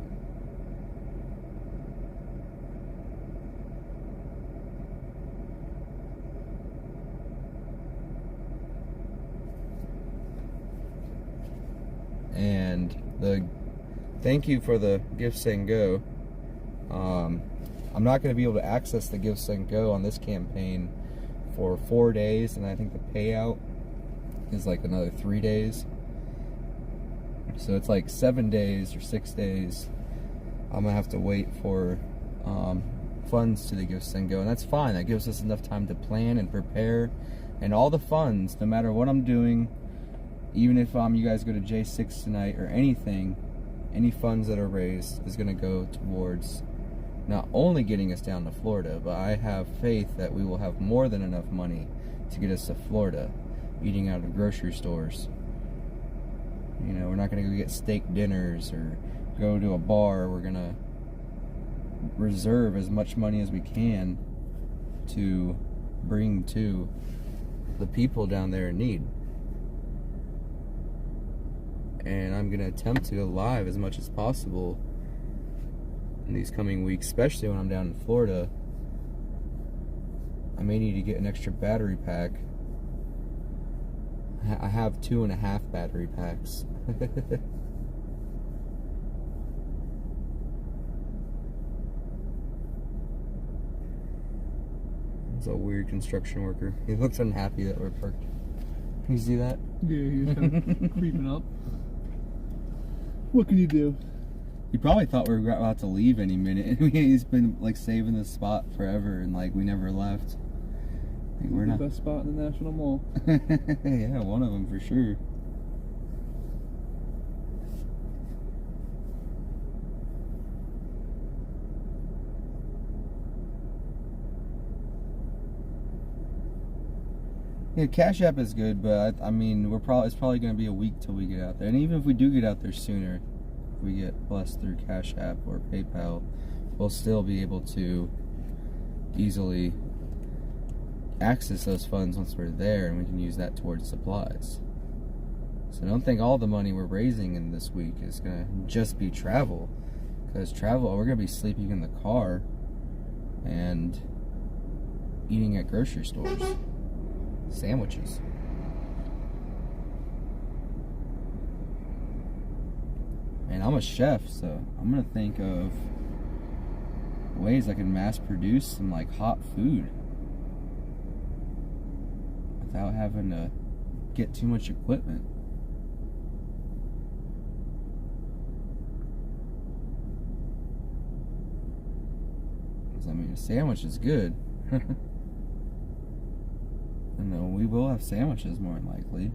And thank you for the Give Send Go. I'm not going to be able to access the Give Send Go on this campaign for 4 days, and I think the payout is like another 3 days. So it's like 7 days or 6 days. I'm going to have to wait for funds to the Give Send Go, and that's fine. That gives us enough time to plan and prepare, and all the funds, no matter what I'm doing, even if you guys go to J6 tonight or anything, any funds that are raised is going to go towards not only getting us down to Florida, but I have faith that we will have more than enough money to get us to Florida, eating out of grocery stores. You know, we're not going to go get steak dinners or go to a bar. We're going to reserve as much money as we can to bring to the people down there in need. And I'm going to attempt to go live as much as possible in these coming weeks, especially when I'm down in Florida. I may need to get an extra battery pack. I have 2.5 battery packs. It's a weird construction worker. He looks unhappy that we're parked. Can you see that? Yeah, he's kind of creeping up. What can you do? He probably thought we were about to leave any minute. He's been like saving this spot forever, and like we never left. Like, we're the not best spot in the National Mall. Yeah, one of them for sure. Yeah, CashApp is good, but I mean, it's probably going to be a week till we get out there. And even if we do get out there sooner, if we get blessed through CashApp or PayPal, we'll still be able to easily access those funds once we're there, and we can use that towards supplies. So don't think all the money we're raising in this week is going to just be travel, because travel, we're going to be sleeping in the car, and eating at grocery stores. Sandwiches. And I'm a chef, so I'm gonna think of ways I can mass produce some like hot food without having to get too much equipment. I mean, a sandwich is good. I know we will have sandwiches more than likely.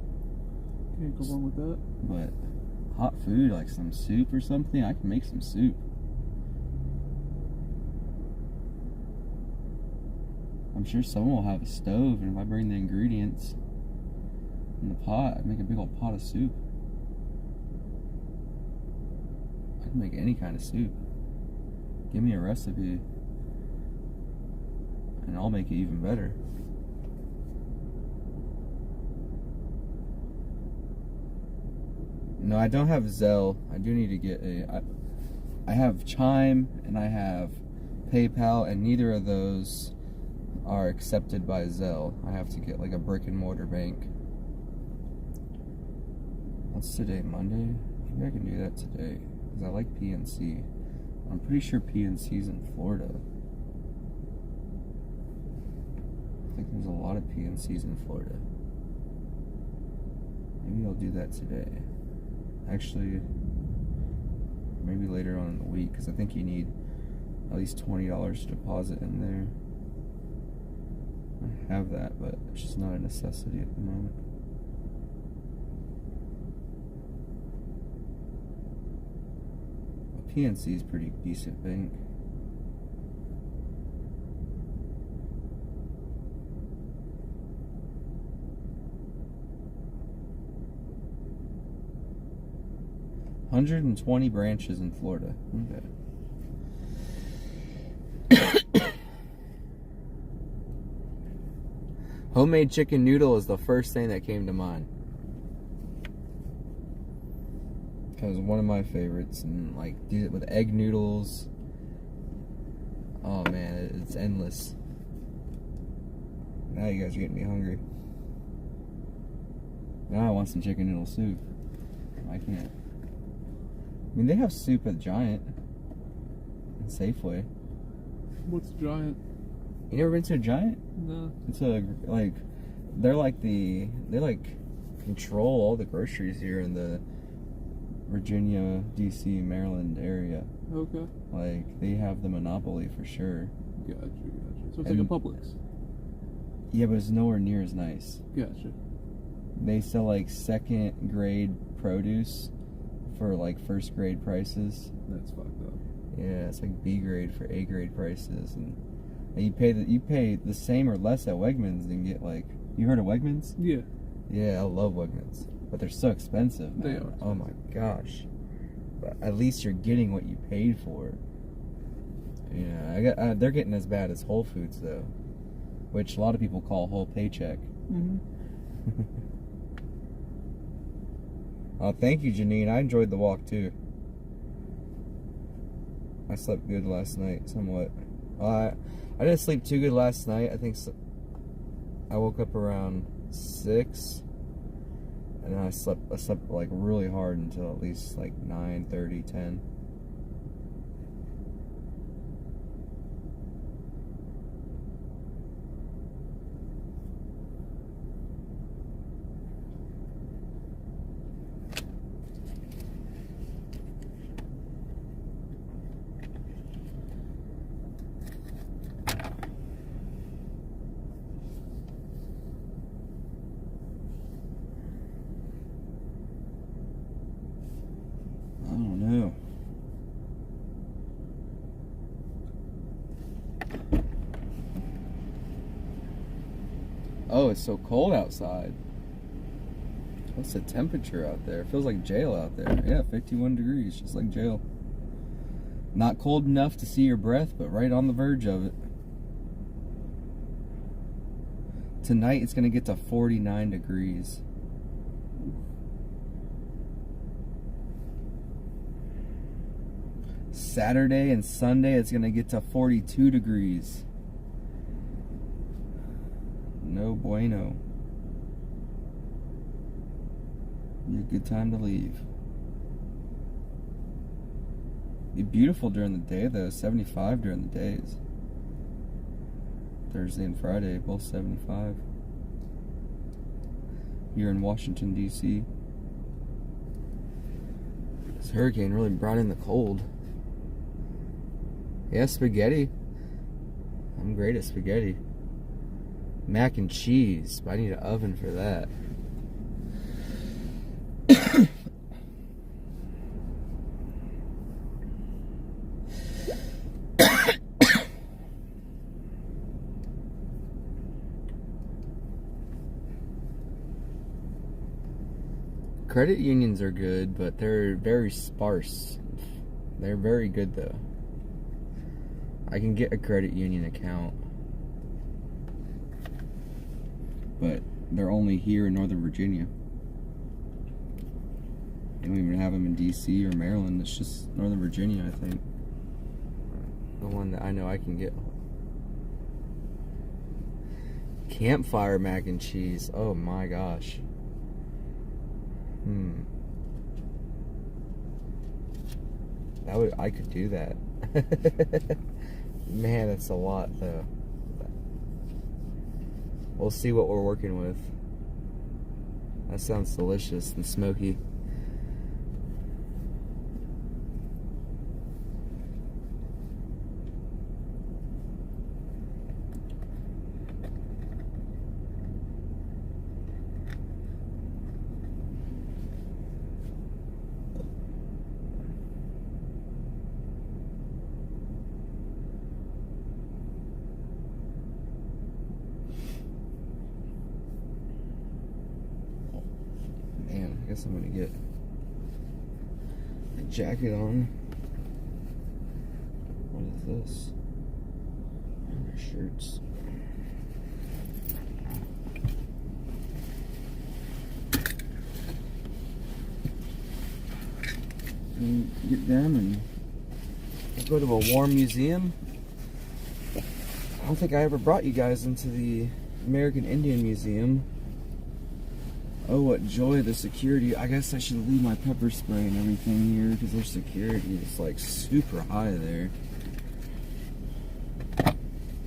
Can't go wrong with that. But hot food, like some soup or something, I can make some soup. I'm sure someone will have a stove, and if I bring the ingredients in the pot, I'd make a big old pot of soup. I can make any kind of soup. Give me a recipe, and I'll make it even better. No, I don't have Zelle. I do need to get I have Chime and I have PayPal, and neither of those are accepted by Zelle. I have to get like a brick and mortar bank. What's today? Monday? Maybe I can do that today, because I like PNC. I'm pretty sure PNC's in Florida. I think there's a lot of PNCs in Florida. Maybe I'll do that today. Actually, maybe later on in the week, because I think you need at least $20 to deposit in there. I have that, but it's just not a necessity at the moment. But PNC is pretty decent bank. $120 branches in Florida. Okay. Homemade chicken noodle is the first thing that came to mind. It was one of my favorites, and like do it with egg noodles. Oh man, it's endless. Now you guys are getting me hungry. Now I want some chicken noodle soup. I can't. I mean, they have soup at Giant and Safeway. What's Giant? You never been to a Giant? No. It's a like they control all the groceries here in the Virginia, DC, Maryland area. Okay. Like they have the monopoly for sure. Gotcha. So it's like a Publix. Yeah, but it's nowhere near as nice. Gotcha. They sell like second grade produce for like first grade prices. That's fucked up. Yeah, it's like B grade for A grade prices, and you pay the same or less at Wegmans and get like, you heard of Wegmans? Yeah. Yeah, I love Wegmans, but they're so expensive, man. They are expensive. Oh my gosh. But at least you're getting what you paid for. Yeah, they're getting as bad as Whole Foods though, which a lot of people call whole paycheck. Mm-hmm. Thank you, Janine. I enjoyed the walk too. I slept good last night, somewhat. I didn't sleep too good last night. I think I woke up around 6, and then I slept like really hard until at least like 9:30, 10. Oh, it's so cold outside. What's the temperature out there? It feels like jail out there. Yeah, 51 degrees, just like jail. Not cold enough to see your breath, but right on the verge of it. Tonight it's gonna get to 49 degrees. Saturday and Sunday it's gonna get to 42 degrees. No bueno. Be a good time to leave. Be beautiful during the day though. 75 during the days. Thursday and Friday, both 75. Here in Washington, D.C. This hurricane really brought in the cold. Yeah, spaghetti. I'm great at spaghetti. Mac and cheese, but I need an oven for that. Credit unions are good, but they're very sparse. They're very good though. I can get a credit union account, but they're only here in Northern Virginia. They don't even have them in DC or Maryland. It's just Northern Virginia, I think. The one that I know I can get. Campfire mac and cheese. Oh my gosh. I could do that. Man, it's a lot though. We'll see what we're working with. That sounds delicious and smoky. I guess I'm gonna get a jacket on. What is this? Shirts. And get them and go to a warm museum. I don't think I ever brought you guys into the American Indian Museum. Oh, what joy, the security. I guess I should leave my pepper spray and everything here because their security is like super high there.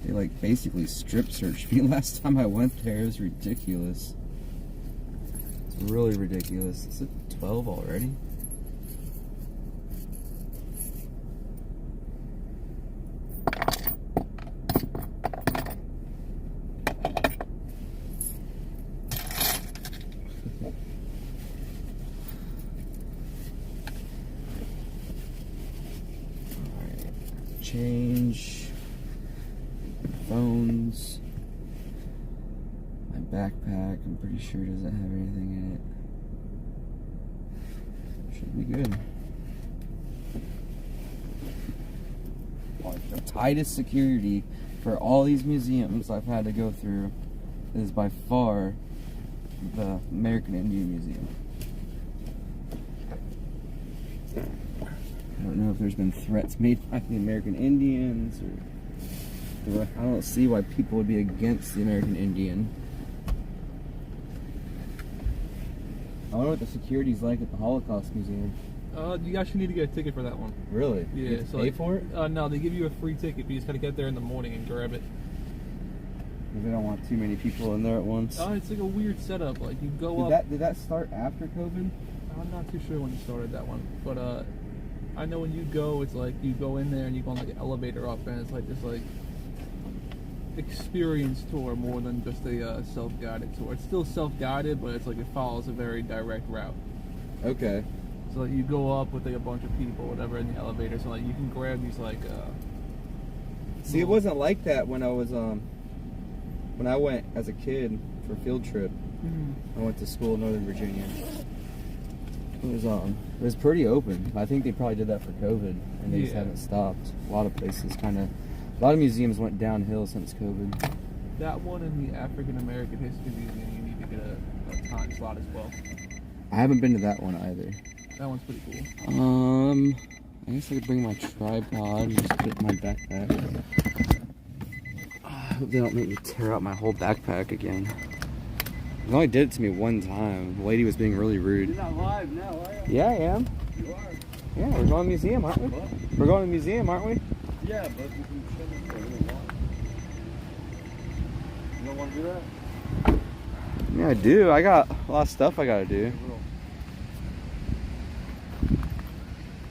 They like basically strip searched me last time I went there. It was ridiculous. It's really ridiculous. Is it 12 already? Change phones. My backpack, I'm pretty sure doesn't have anything in it. Should be good. The tightest security for all these museums I've had to go through is by far the American Indian Museum. I don't know if there's been threats made by the American Indians, or I don't see why people would be against the American Indian. I wonder what the security's like at the Holocaust Museum. You actually need to get a ticket for that one. Really? Yeah. You have to pay for it? No, they give you a free ticket, but you just gotta get there in the morning and grab it. Because they don't want too many people in there at once. It's like a weird setup. Like you go up. Did that start after COVID? I'm not too sure when you started that one, but I know when you go, it's like you go in there and you go on like an elevator up, and it's like this like experience tour more than just a self-guided tour. It's still self-guided, but it's like it follows a very direct route. Okay. So like you go up with like a bunch of people, whatever, in the elevator. So like you can grab these like. See, it wasn't like that when I was when I went as a kid for a field trip. I went to school in Northern Virginia. It was pretty open. I think they probably did that for COVID, and they just haven't stopped. A lot of places a lot of museums went downhill since COVID. That one and the African American History Museum, you need to get a time slot as well. I haven't been to that one either. That one's pretty cool. I guess I could bring my tripod and just put it in my backpack. hope they don't make me tear out my whole backpack again. They only did it to me one time. The lady was being really rude. You're not live now, are you? Yeah, I am. You are. Yeah, we're going to the museum, aren't we? What? We're going to the museum, aren't we? Yeah, but we can shut it for a little while. You don't want to do that? Yeah, I do. I got a lot of stuff I gotta do.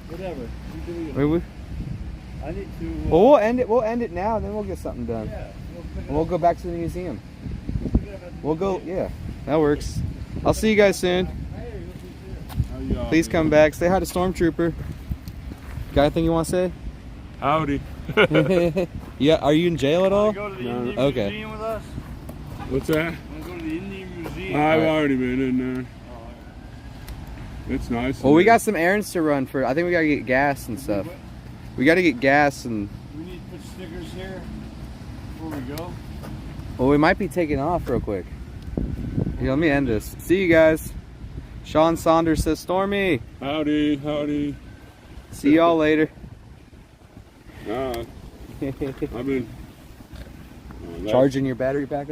Whatever. You do it. Wait, I need to. well, we'll end it. We'll end it now, and then we'll get something done. Yeah. And we'll go back to the museum. pick it up at the We'll go. museum. Yeah, that works. I'll see you guys soon. Hey, you'll be there. Please come back. Say hi to Stormtrooper. Got anything you want to say? Howdy. Yeah. Are you in jail at all? Go to the No. Indian Okay. Museum with us? What's that? Want to go to the Indian Museum? I've Alright. already been in there. It's nice. Well, we got some errands to run for. I think we gotta get gas and stuff. We gotta get gas and. We need to put stickers here before we go. Well, we might be taking off real quick. Here, let me end this. See you guys. Sean Saunders says, Stormy. Howdy, howdy. See y'all later. I've been Charging your battery back up.